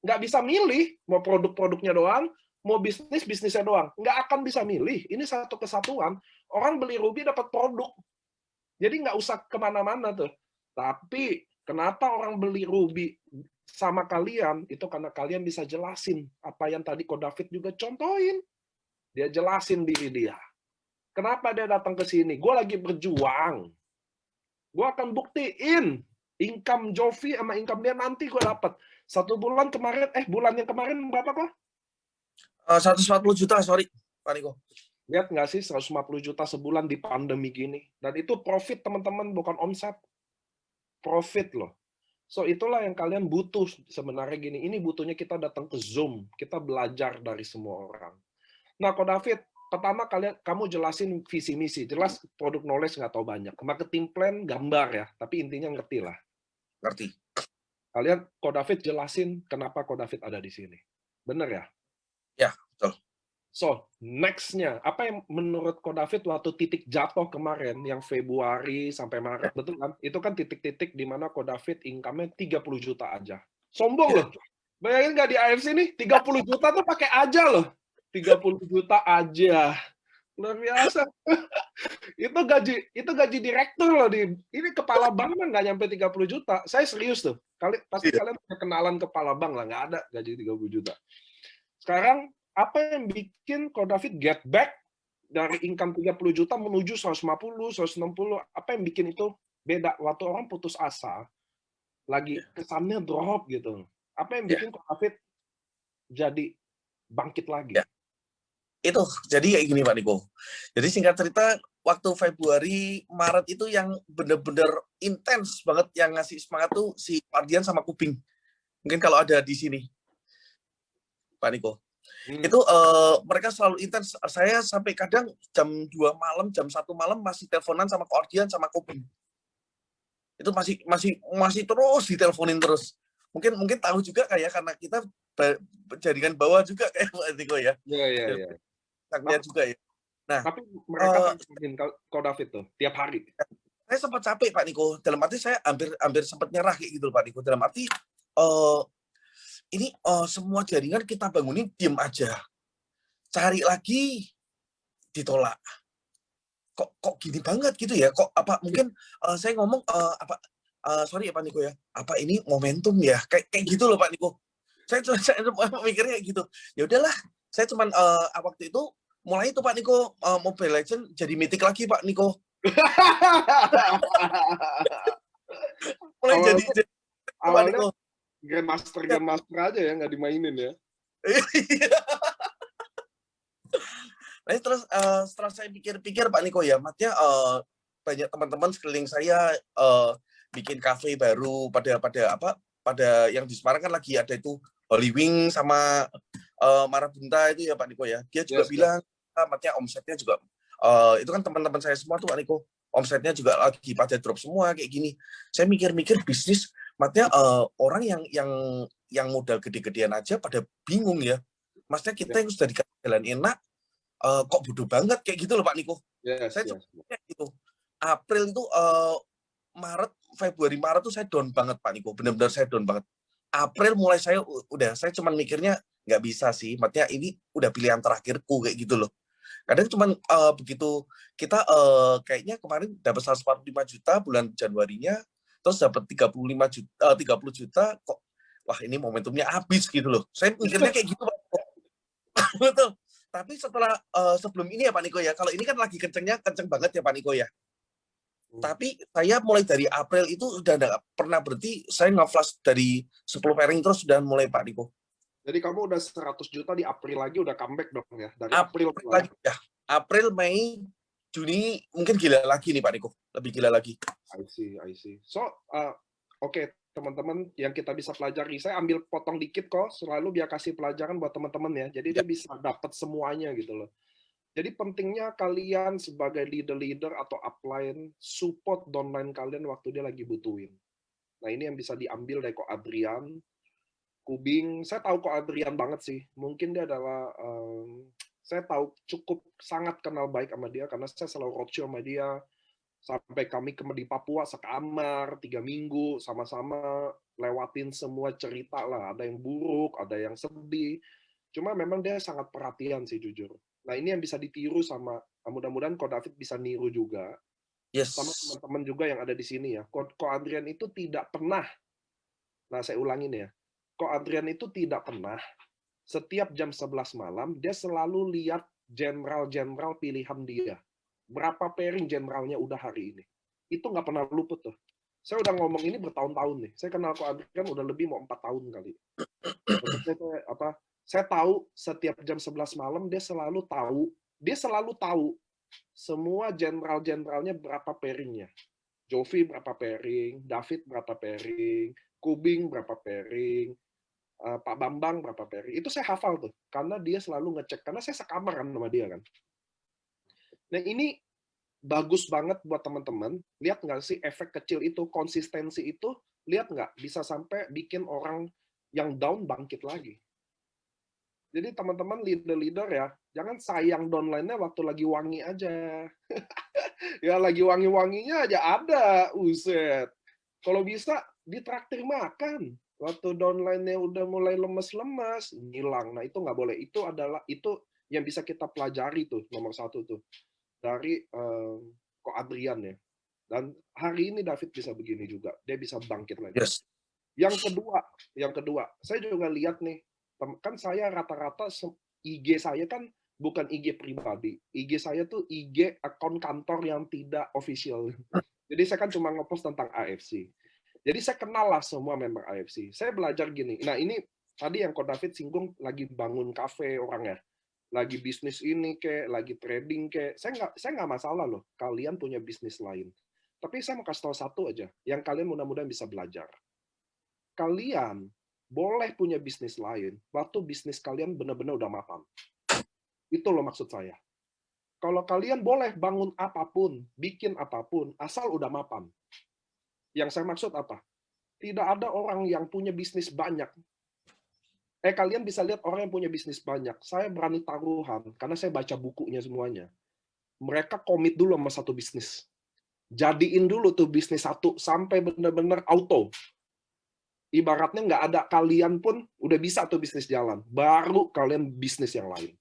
Nggak bisa milih, mau produk-produknya doang, mau bisnisnya doang. Nggak akan bisa milih. Ini satu kesatuan. Orang beli Ruby dapat produk. Jadi nggak usah kemana-mana tuh. Tapi kenapa orang beli Ruby sama kalian, itu karena kalian bisa jelasin apa yang tadi Ko David juga contohin. Dia jelasin diri dia. Kenapa dia datang ke sini? Gue lagi berjuang. Gue akan buktiin income Jovi sama income dia nanti gue dapat. Satu bulan kemarin, bulan yang kemarin berapa kok? 140 juta, sorry, Pak Niko. Lihat nggak sih 150 juta sebulan di pandemi gini. Dan itu profit teman-teman, bukan omset. Profit loh. So itulah yang kalian butuh sebenarnya gini. Ini butuhnya kita datang ke Zoom. Kita belajar dari semua orang. Nah, Ko David, pertama kamu jelasin visi misi. Jelas produk knowledge nggak tahu banyak. Marketing plan gambar ya, tapi intinya ngerti lah. Ngerti. Kalian, Ko David jelasin kenapa Ko David ada di sini. Bener ya? Ya, betul. So, next-nya, apa yang menurut Ko David waktu titik jatuh kemarin, yang Februari sampai Maret, betul kan? Itu kan titik-titik di mana Ko David income-nya 30 juta aja. Sombong loh. Bayangin nggak di AFC nih, 30 juta tuh pakai aja loh. 30 juta aja. Luar biasa. Itu gaji direktur loh. Ini kepala bank mah nggak nyampe 30 juta. Saya serius tuh. Pasti kalian punya kenalan kepala bank lah. Nggak ada gaji 30 juta. Sekarang, apa yang bikin Ko David get back dari income 30 juta menuju 150, 160? Apa yang bikin itu beda? Waktu orang putus asa, lagi kesannya drop gitu. Apa yang bikin Ko David jadi bangkit lagi? Itu, jadi kayak gini Pak Niko. Jadi singkat cerita, waktu Februari, Maret itu yang bener-bener intens banget yang ngasih semangat tuh si Ardian sama Kuping. Mungkin kalau ada di sini, Pak Niko. Hmm. Itu mereka selalu intens. Saya sampai kadang jam 2 malam, jam 1 malam masih teleponan sama Ardian sama Kuping. Itu masih terus diteleponin terus. Mungkin tahu juga kayak karena kita jaringan bawah juga kayak Pak Niko ya. Iya, iya, Jadi iya. lihat juga ya. Nah, Tapi mereka eh, teleponin kau David tuh tiap hari. saya sempat capek Pak Niko. Dalam arti saya hampir sempat nyerah kayak gitu Pak Niko. Dalam arti ini semua jaringan kita bangunin diem aja. Cari lagi ditolak. Kok gini banget gitu ya? Kok apa mungkin saya ngomong sorry ya Pak Niko ya. Apa ini momentum ya? Kayak gitu loh Pak Niko. Saya mikirnya kayak gitu. Ya udahlah, saya cuman waktu itu mulai itu Pak Niko Mobile Legend jadi mythic lagi Pak Niko. Mulai jadi awalnya Pak awalnya Niko. Grandmaster aja ya, nggak dimainin ya. Nah, terus setelah saya pikir-pikir Pak Niko ya, maksudnya banyak teman-teman sekeliling saya bikin kafe baru pada yang di Semarang kan lagi ada itu Holy Wing sama Marabunta itu ya Pak Niko ya. Dia juga Yes, yes. bilang, maksudnya omsetnya juga itu kan teman-teman saya semua tuh Pak Niko, omsetnya juga lagi pada drop semua kayak gini. Saya mikir-mikir bisnis, maksudnya orang yang modal gede-gedean aja pada bingung ya. Maksudnya kita yang sudah dikasih jalan enak, kok bodoh banget kayak gitu loh Pak Niko. Yes, Saya yes. cuma gitu. April itu Februari Maret tuh saya down banget Pak Niko. Benar-benar saya down banget. April mulai saya cuman mikirnya nggak bisa sih. Maksudnya ini udah pilihan terakhirku kayak gitu loh. Kadang cuman begitu kita kayaknya kemarin dapat 145 juta bulan Januarinya, terus dapat 35 juta, 30 juta kok wah ini momentumnya habis gitu loh. Saya mikirnya kayak gitu Pak. Betul. Tapi setelah sebelum ini ya Pak Niko ya, kalau ini kan lagi kenceng banget ya Pak Niko ya. Tapi saya mulai dari April itu udah nggak pernah berhenti, saya nge-flash dari 10 pairing terus sudah mulai Pak Niko. Jadi kamu udah 100 juta di April lagi udah comeback dong ya. Dari April April lah. lagi ya. April, Mei, Juni mungkin gila lagi nih Pak Niko, lebih gila lagi. I see, I see. So, oke, teman-teman yang kita bisa pelajari, saya ambil potong dikit kok, selalu biar kasih pelajaran buat teman-teman ya. Jadi Ya. dia bisa dapat semuanya gitu loh. Jadi pentingnya kalian sebagai leader-leader atau upline support downline kalian waktu dia lagi butuhin. Nah ini yang bisa diambil dari Ko Adrian, Kubing. Saya tahu Ko Adrian banget sih. Mungkin dia adalah saya tahu cukup sangat kenal baik sama dia karena saya selalu roadshow sama dia. Sampai kami di Papua sekamar 3 minggu sama-sama lewatin semua cerita lah. Ada yang buruk, ada yang sedih. Cuma memang dia sangat perhatian sih jujur. Nah ini yang bisa ditiru sama, mudah-mudahan Ko David bisa niru juga, sama Yes. teman-teman juga yang ada di sini ya. Ko Adrian itu tidak pernah, nah saya ulangin ya, Ko Adrian itu tidak pernah, setiap jam 11 malam, dia selalu lihat jenderal-jenderal pilihan dia. Berapa pairing jenderalnya udah hari ini. Itu nggak pernah luput tuh. Saya udah ngomong ini bertahun-tahun nih. Saya kenal Ko Adrian udah lebih mau 4 tahun kali. Saya tahu setiap jam 11 malam dia selalu tahu semua jenderal-jenderalnya berapa pairingnya. Jovi berapa pairing, David berapa pairing, Kubing berapa pairing, Pak Bambang berapa pairing. Itu saya hafal tuh, karena dia selalu ngecek. Karena saya sekamar kan sama dia kan. Nah ini bagus banget buat teman-teman. Lihat nggak sih efek kecil itu, konsistensi itu, lihat nggak bisa sampai bikin orang yang down bangkit lagi. Jadi teman-teman leader-leader ya, jangan sayang downline-nya waktu lagi wangi aja. Ya lagi wangi-wanginya aja ada, uset. Kalau bisa ditraktir makan. Waktu downline-nya udah mulai lemes-lemes, ngilang. Nah itu nggak boleh. Itu yang bisa kita pelajari tuh, nomor satu tuh. Dari Ko Adrian ya. Dan hari ini David bisa begini juga. Dia bisa bangkit lagi. Yes. Yang kedua, saya juga lihat nih, kan saya rata-rata IG saya kan bukan IG pribadi. IG saya tuh IG akun kantor yang tidak official. Jadi saya kan cuma ngepost tentang AFC. Jadi saya kenal lah semua member AFC. Saya belajar gini. Nah ini tadi yang Ko David singgung lagi bangun kafe orang ya. lagi bisnis ini kek, lagi trading kek, saya nggak masalah loh. Kalian punya bisnis lain. Tapi saya mau kasih tahu satu aja, yang kalian mudah-mudahan bisa belajar. Kalian boleh punya bisnis lain, waktu bisnis kalian benar-benar udah mapan. Itu loh maksud saya. Kalau kalian boleh bangun apapun, bikin apapun, asal udah mapan. Yang saya maksud apa? Tidak ada orang yang punya bisnis banyak. Kalian bisa lihat orang yang punya bisnis banyak. Saya berani taruhan, karena saya baca bukunya semuanya. Mereka komit dulu sama satu bisnis. Jadiin dulu tuh bisnis satu sampai benar-benar auto. Ibaratnya nggak ada kalian pun udah bisa tuh bisnis jalan. Baru kalian bisnis yang lain.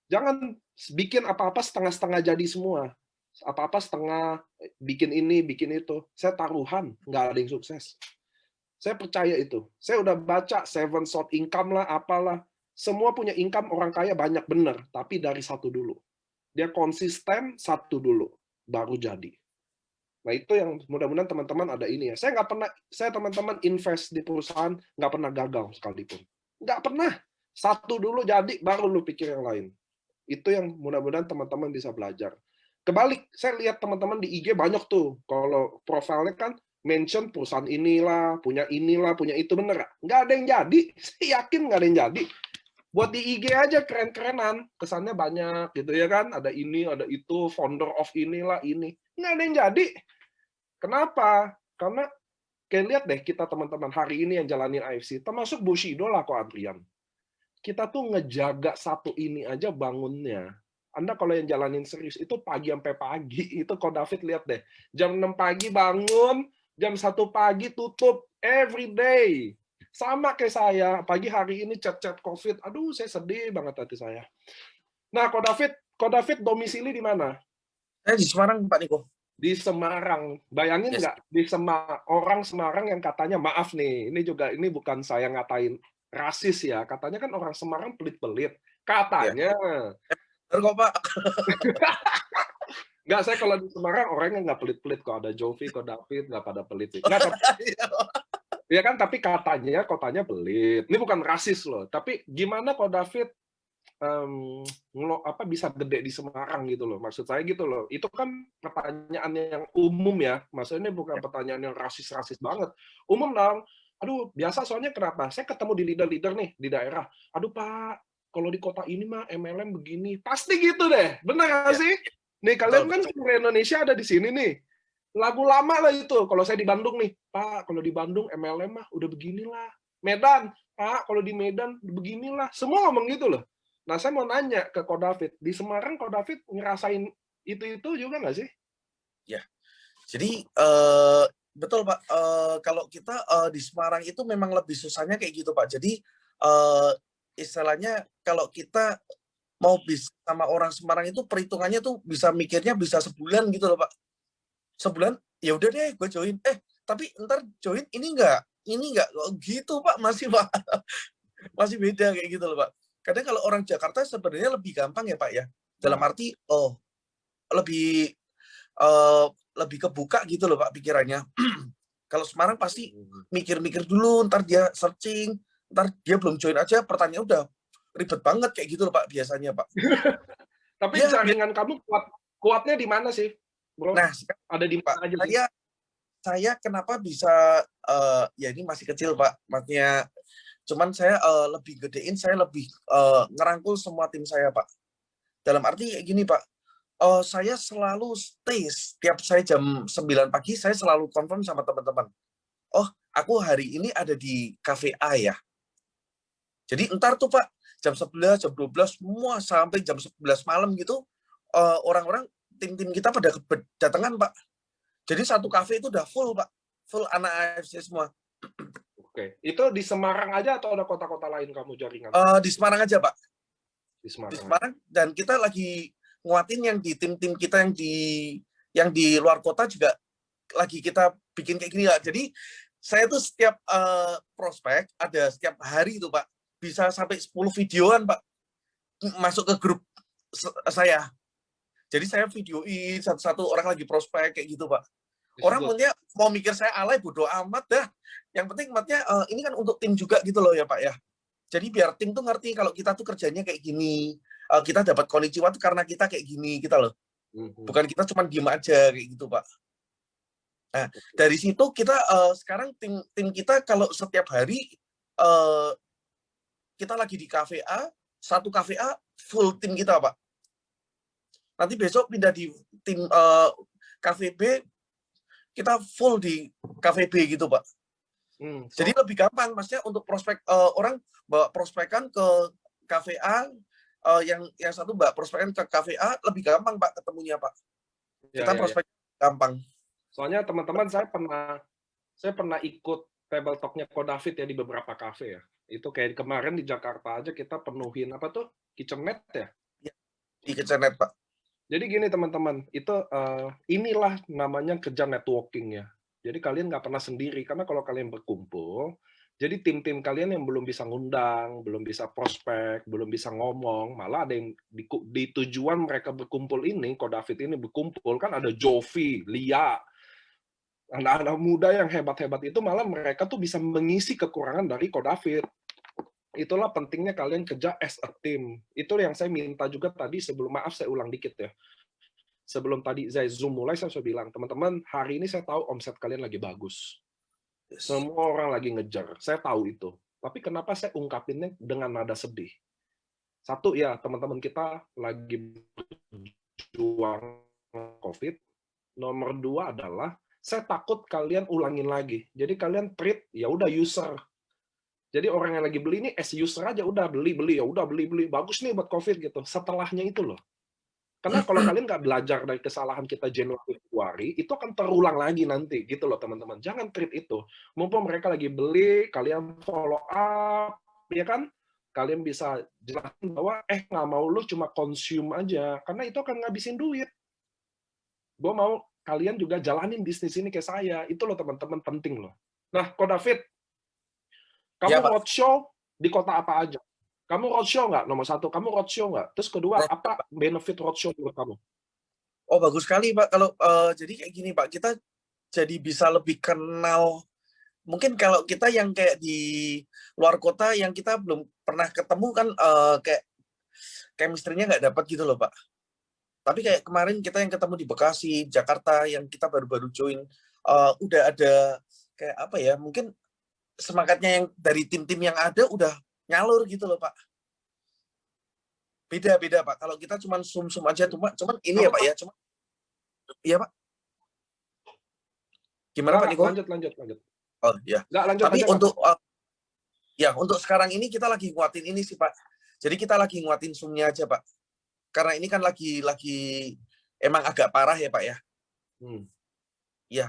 Jangan bikin apa-apa setengah-setengah jadi semua. Apa-apa setengah bikin ini, bikin itu. Saya taruhan, nggak ada yang sukses. Saya percaya itu. Saya udah baca seven source income lah, apalah. Semua punya income orang kaya banyak bener, tapi dari satu dulu. Dia konsisten satu dulu, baru jadi. Nah itu yang mudah-mudahan teman-teman ada ini ya. Saya nggak pernah, saya teman-teman invest di perusahaan nggak pernah gagal sekalipun. Nggak pernah. Satu dulu jadi, baru lu pikir yang lain. Itu yang mudah-mudahan teman-teman bisa belajar. Kebalik, saya lihat teman-teman di IG banyak tuh. Kalau profilnya kan mention perusahaan inilah, punya itu, bener nggak? Nggak ada yang jadi. Saya yakin nggak ada yang jadi. Buat di IG aja keren-kerenan, kesannya banyak gitu ya kan. Ada ini, ada itu, founder of inilah, ini. Nggak ada yang jadi. Kenapa? Karena kayak lihat deh kita teman-teman hari ini yang jalanin AFC, termasuk Bushido lah kok Adrian. Kita tuh ngejaga satu ini aja bangunnya. Anda kalau yang jalanin serius itu pagi sampai pagi. Itu kok David lihat deh. Jam 6 pagi bangun, jam 1 pagi tutup every day. Sama kayak saya, pagi hari ini chat-chat COVID. Aduh, saya sedih banget hati saya. Nah, kok David domisili di mana? Di Semarang, Pak Niko. Di Semarang. Bayangin nggak? Di orang Semarang yang katanya, maaf nih, ini bukan saya ngatain rasis ya. Katanya kan orang Semarang pelit-pelit. Katanya. Benar kok, Pak. Nggak, saya kalau di Semarang orangnya nggak pelit-pelit kok. Ada Jovi, kok David, nggak pada pelit. Nggak, ya kan, tapi katanya kotanya pelit. Ini bukan rasis loh. Tapi gimana kok David bisa gede di Semarang gitu loh. Maksud saya gitu loh. Itu kan pertanyaan yang umum ya. Maksudnya ini bukan pertanyaan yang rasis-rasis banget. Umum dong. Aduh, biasa soalnya kenapa? Saya ketemu di leader-leader nih di daerah. Aduh Pak, kalau di kota ini mah MLM begini. Pasti gitu deh. Benar nggak sih? Nih kalian kan seluruh Indonesia ada di sini nih. Lagu lama lah itu. Kalau saya di Bandung nih, Pak, kalau di Bandung MLM mah udah beginilah. Medan, Pak, kalau di Medan beginilah. Semua ngomong gitu loh. Nah, saya mau nanya ke Ko David, di Semarang Ko David ngerasain itu juga nggak sih? Ya, jadi betul Pak. Kalau kita di Semarang itu memang lebih susahnya kayak gitu Pak. Jadi istilahnya kalau kita mau bisa sama orang Semarang itu perhitungannya tuh bisa mikirnya bisa sebulan gitu loh Pak. Sebulan, ya udah deh gue join. Tapi ntar join ini enggak gitu Pak, masih Pak. Masih beda kayak gitu loh Pak. Kadang kalau orang Jakarta sebenarnya lebih gampang ya Pak ya. Dalam arti lebih lebih kebuka gitu loh Pak pikirannya. Kalau Semarang pasti mikir-mikir dulu, ntar dia searching, ntar dia belum join aja pertanyaan udah ribet banget kayak gitu loh Pak biasanya Pak. Tapi jaringan kamu kuatnya di mana sih, Bro? Nah, ada di mana aja sih? Saya kenapa bisa ya ini masih kecil Pak, maksudnya cuman saya lebih gedein, saya lebih ngerangkul semua tim saya Pak. Dalam arti kayak gini Pak, saya selalu stay setiap saya jam 9 pagi, saya selalu confirm sama teman-teman. Oh, aku hari ini ada di cafe A ya. Jadi entar tuh Pak, jam 11, jam 12, semua sampai jam 11 malam gitu, orang-orang tim-tim kita pada kedatangan Pak. Jadi satu kafe itu udah full Pak, full anak AFC semua. Oke, itu di Semarang aja atau ada kota-kota lain kamu jaringan? Di Semarang aja Pak. Di Semarang, dan kita lagi nguatin yang di tim-tim kita yang di luar kota juga lagi kita bikin kayak gini lah. Jadi saya tuh setiap prospek ada setiap hari itu Pak, bisa sampai 10 videoan Pak masuk ke grup saya. Jadi saya videoin satu-satu orang lagi prospek kayak gitu Pak. Orang punya mau mikir saya alay, bodoh amat dah. Yang penting matnya ini kan untuk tim juga gitu loh ya Pak ya. Jadi biar tim tuh ngerti kalau kita tuh kerjanya kayak gini. kita dapat konnichiwa itu karena kita kayak gini kita loh. Bukan kita cuma diem aja kayak gitu, Pak. Nah, dari situ kita sekarang tim kita kalau setiap hari kita lagi di kafe A, satu kafe A full tim kita, Pak. Nanti besok pindah di tim kafe B, kita full di kafe B gitu, Pak. Jadi lebih gampang, maksudnya untuk prospek orang bawa prospekan ke kafe A, yang satu mbak prospekan ke kafe A lebih gampang, Pak, ketemunya, Pak. Kita prospek gampang. Soalnya teman-teman saya pernah ikut table talk-nya Ko David ya di beberapa kafe ya. Itu kayak kemarin di Jakarta aja kita penuhin apa tuh? Kitchenette ya? Di Kitchenette, Pak. Jadi gini teman-teman, itu inilah namanya kerja networking ya. Jadi kalian nggak pernah sendiri, karena kalau kalian berkumpul, jadi tim-tim kalian yang belum bisa ngundang, belum bisa prospek, belum bisa ngomong, malah ada yang di tujuan mereka berkumpul ini, Ko David ini berkumpul, kan ada Jovi, Lia, anak-anak muda yang hebat-hebat itu malah mereka tuh bisa mengisi kekurangan dari Ko David. Itulah pentingnya kalian kerja as a team. Itu yang saya minta juga tadi sebelum, maaf saya ulang dikit ya. Sebelum tadi saya Zoom mulai, saya sudah bilang, teman-teman, hari ini saya tahu omset kalian lagi bagus. Semua orang lagi ngejar, saya tahu itu. Tapi kenapa saya ungkapinnya dengan nada sedih? Satu ya, teman-teman kita lagi berjuang COVID. Nomor dua adalah, saya takut kalian ulangin lagi. Jadi kalian treat, ya udah user. Jadi orang yang lagi beli ini as user aja, udah beli, ya udah beli, bagus nih buat COVID gitu. Setelahnya itu loh. Karena kalau kalian nggak belajar dari kesalahan kita Januari Februari, itu akan terulang lagi nanti gitu loh teman-teman. Jangan treat itu. Mumpung mereka lagi beli, kalian follow up, ya kan? Kalian bisa jelasin bahwa nggak mau lu cuma consume aja, karena itu akan ngabisin duit. Gue mau kalian juga jalanin bisnis ini kayak saya. Itu loh teman-teman, penting loh. Nah, Ko David, kamu roadshow di kota apa aja? Kamu roadshow nggak? Nomor satu, kamu roadshow nggak? Terus kedua, apa benefit roadshow menurut kamu? Oh, bagus sekali, Pak. Kalau jadi kayak gini, Pak, kita jadi bisa lebih kenal. Mungkin kalau kita yang kayak di luar kota yang kita belum pernah ketemu kan kayak chemistry-nya nggak dapat gitu loh, Pak. Tapi kayak kemarin kita yang ketemu di Bekasi, Jakarta, yang kita baru-baru join, udah ada kayak apa ya, mungkin semangatnya yang dari tim-tim yang ada udah nyalur gitu loh, Pak. Beda-beda, Pak. Kalau kita cuma sum-sum aja, cuman ini ya, Pak ya, cuma iya, Pak. Gimana, Pak Niko? Lanjut. Oh, ya. Nggak, lanjut tapi aja, untuk untuk sekarang ini kita lagi nguatin ini sih, Pak. Jadi kita lagi nguatin sumnya aja, Pak. Karena ini kan lagi emang agak parah ya, Pak ya. Iya.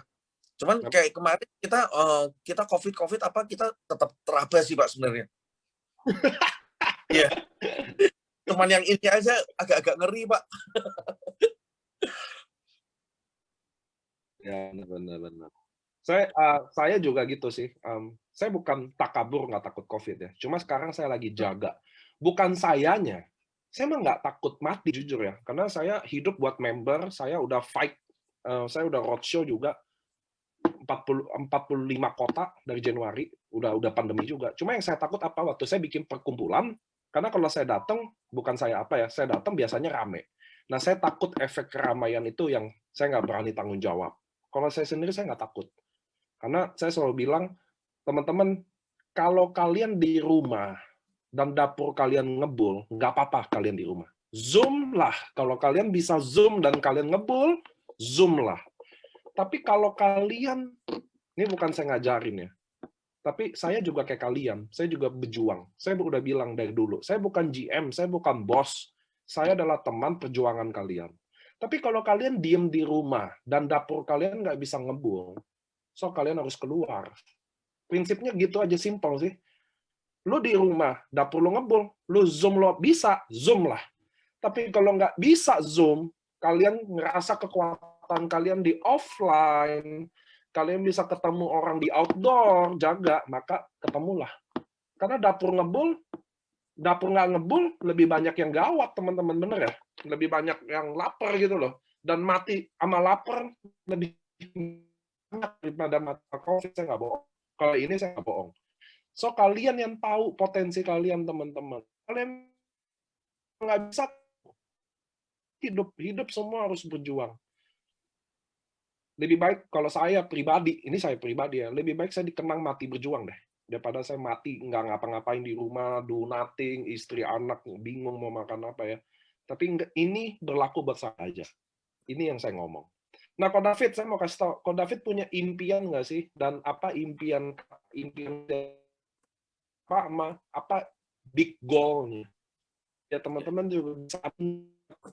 Cuman kayak kemarin kita COVID apa kita tetap teraba sih, Pak, sebenarnya. Iya. Cuman yang ini aja agak-agak ngeri, Pak. Ya, benar. Saya juga gitu sih. Saya bukan takabur, nggak takut COVID ya. Cuma sekarang saya lagi jaga. Bukan sayanya. Saya emang nggak takut mati, jujur ya. Karena saya hidup buat member, saya udah fight. Saya udah roadshow juga. 45 kota dari Januari. Udah pandemi juga. Cuma yang saya takut apa? Waktu saya bikin perkumpulan, karena kalau saya datang, bukan saya datang biasanya rame. Nah, saya takut efek keramaian itu yang saya nggak berani tanggung jawab. Kalau saya sendiri, saya nggak takut. Karena saya selalu bilang, teman-teman, kalau kalian di rumah dan dapur kalian ngebul, nggak apa-apa kalian di rumah. Zoom lah. Kalau kalian bisa Zoom dan kalian ngebul, Zoom lah. Tapi kalau kalian, ini bukan saya ngajarin ya, tapi saya juga kayak kalian, saya juga berjuang. Saya udah bilang dari dulu, saya bukan GM, saya bukan bos, saya adalah teman perjuangan kalian. Tapi kalau kalian diem di rumah dan dapur kalian nggak bisa ngebul, so kalian harus keluar. Prinsipnya gitu aja, simpel sih. Lu di rumah, dapur lu ngebul, lu Zoom lo bisa, Zoom lah. Tapi kalau nggak bisa Zoom, kalian ngerasa kekuatan kalian di offline, kalian bisa ketemu orang di outdoor, jaga, maka ketemulah. Karena dapur nggak ngebul, lebih banyak yang gawat, teman-teman, bener ya? Lebih banyak yang lapar gitu loh. Dan mati sama lapar lebih banyak daripada mati COVID, saya nggak bohong. Kalau ini saya nggak bohong. So, kalian yang tahu potensi kalian, teman-teman. Kalian nggak bisa, hidup semua harus berjuang. Lebih baik kalau saya pribadi, ini saya pribadi ya, lebih baik saya dikenang mati berjuang deh, daripada saya mati nggak ngapa-ngapain di rumah, do nothing, istri anak bingung mau makan apa ya. Tapi ini berlaku buat saya aja. Ini yang saya ngomong. Nah, Ko David, saya mau kasih tahu, Ko David punya impian nggak sih? Dan apa impian apa big goal-nya? Ya teman-teman juga bisa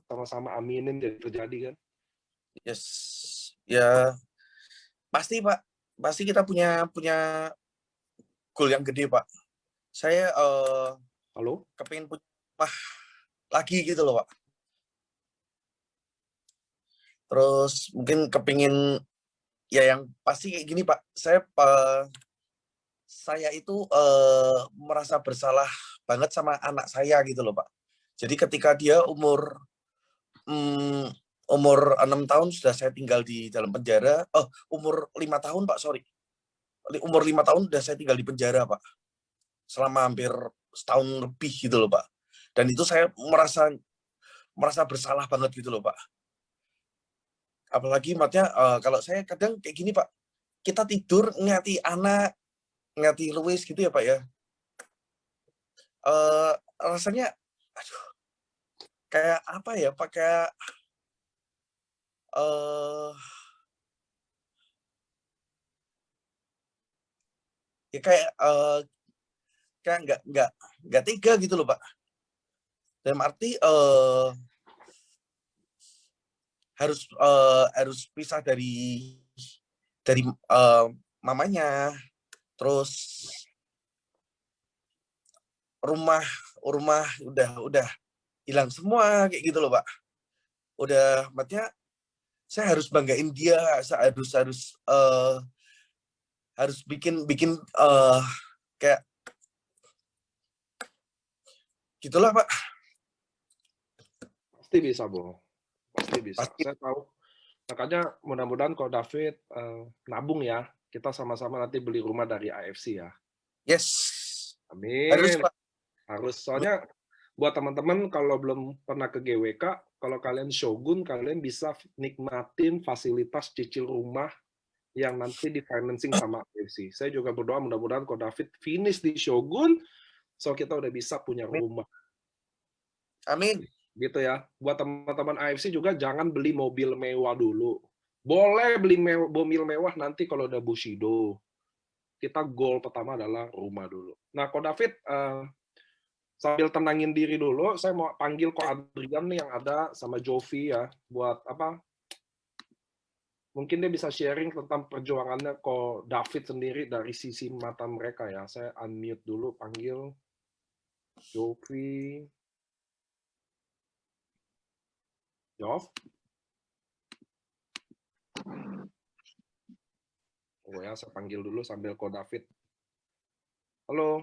sama-sama aminin jadi terjadi kan. Yes, ya pasti Pak, pasti kita punya goal yang gede Pak. Saya Halo? kepingin punya rumah lagi gitu loh Pak. Terus mungkin kepingin ya yang pasti kayak gini Pak. Saya itu merasa bersalah banget sama anak saya gitu loh Pak. Jadi ketika dia umur 6 tahun sudah saya tinggal di dalam penjara. Umur 5 tahun Pak, sorry. Umur 5 tahun sudah saya tinggal di penjara Pak. Selama hampir setahun lebih gitu loh Pak. Dan itu saya merasa bersalah banget gitu loh Pak. Apalagi maksudnya kalau saya kadang kayak gini Pak. Kita tidur ngeliati anak, ngeliati Louis gitu ya Pak ya. Rasanya aduh, kayak apa ya Pak, kayak ya kayak nggak tega gitu loh Pak. Dalam arti harus pisah dari mamanya, terus rumah udah hilang semua kayak gitu loh Pak. Udah maksudnya saya harus banggain dia, saya harus bikin kayak gitulah Pak. Pasti bisa, Bro. Pasti bisa. Pasti. Saya tahu. Makanya mudah-mudahan kalau David nabung ya, kita sama-sama nanti beli rumah dari AFC ya. Yes. Harus Amin. Pak. Harus. Soalnya buat teman-teman kalau belum pernah ke GWK, kalau kalian Shogun, kalian bisa nikmatin fasilitas cicil rumah yang nanti di financing sama AFC. Saya juga berdoa mudah-mudahan kalau David finish di Shogun, so kita udah bisa punya rumah. Amin. Gitu ya. Buat teman-teman AFC juga jangan beli mobil mewah dulu. Boleh beli mobil mewah nanti kalau udah Bushido. Kita goal pertama adalah rumah dulu. Nah, Ko David, sambil tenangin diri dulu, saya mau panggil Ko Adrian nih yang ada sama Jovi ya, buat apa? Mungkin dia bisa sharing tentang perjuangannya Ko David sendiri dari sisi mata mereka ya. Saya unmute dulu, panggil Jovi. Jov? Oh ya, saya panggil dulu sambil Ko David. Halo.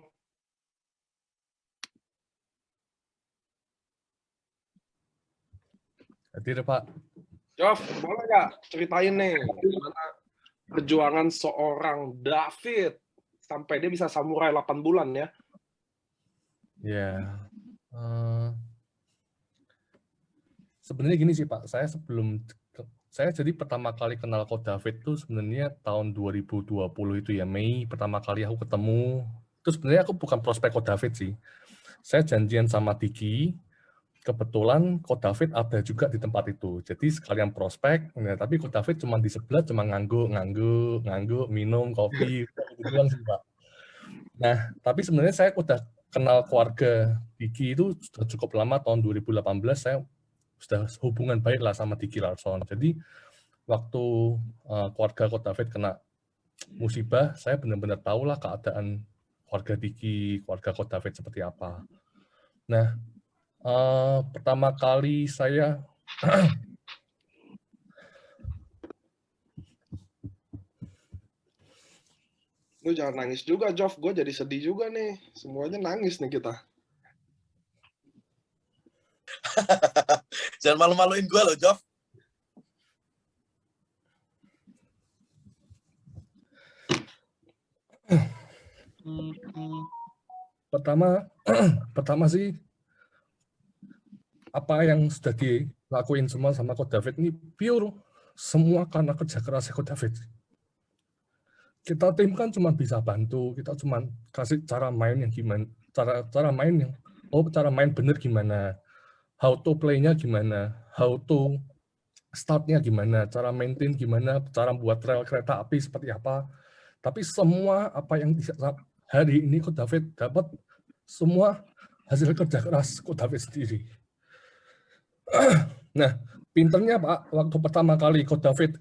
Hadir, Pak. Jov, boleh nggak ceritain nih gimana perjuangan seorang David sampai dia bisa samurai 8 bulan ya? Ya, sebenarnya gini sih Pak, saya jadi pertama kali kenal Ko David itu sebenarnya tahun 2020 itu ya, Mei pertama kali aku ketemu. Itu sebenarnya aku bukan prospek Ko David sih. Saya janjian sama Diki, kebetulan Ko David ada juga di tempat itu. Jadi sekalian prospek, ya, tapi Ko David cuma di sebelah, cuma ngangguk, minum kopi, gitu doang sih Pak. Nah, tapi sebenarnya saya udah kenal keluarga Diki itu sudah cukup lama, tahun 2018 saya sudah hubungan baik lah sama Diki Larson. Jadi waktu keluarga Ko David kena musibah, saya benar-benar tahu lah keadaan keluarga Diki, keluarga Ko David seperti apa. Nah, pertama kali saya Lu jangan nangis juga, Jov. Gue jadi sedih juga nih. Semuanya nangis nih kita. Jangan malu-maluin gue loh, Jov. pertama sih apa yang sudah dilakuin semua sama Coach David ini pure semua karena kerja kerasnya Coach David. Kita tim kan cuma bisa bantu, kita cuma kasih cara main yang gimana, cara main bener gimana, how to play-nya gimana, how to start-nya gimana, cara maintain gimana, cara buat rel kereta api seperti apa. Tapi semua apa yang hari ini Coach David dapat semua hasil kerja keras Coach David sendiri. Nah, pinternya Pak, waktu pertama kali Coach David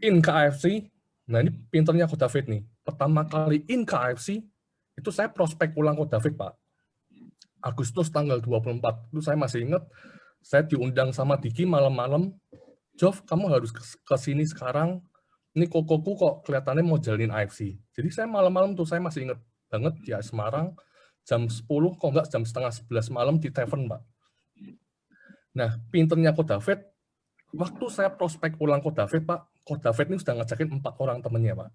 in ke AFC, nah ini pinternya Coach David nih. Pertama kali in ke AFC, itu saya prospek ulang Coach David Pak. Agustus tanggal 24, itu saya masih ingat, saya diundang sama Diki malam-malam, Jov, kamu harus ke sini sekarang, ini kokoku kok kelihatannya mau jalin AFC. Jadi saya malam-malam tuh, saya masih ingat banget di Semarang, jam 10, kok enggak jam setengah 11 malam di Tavern, Pak. Nah, pinternya Coach David, waktu saya prospek ulang Coach David, Pak, Coach David ini sudah ngajakin 4 orang temennya, Pak.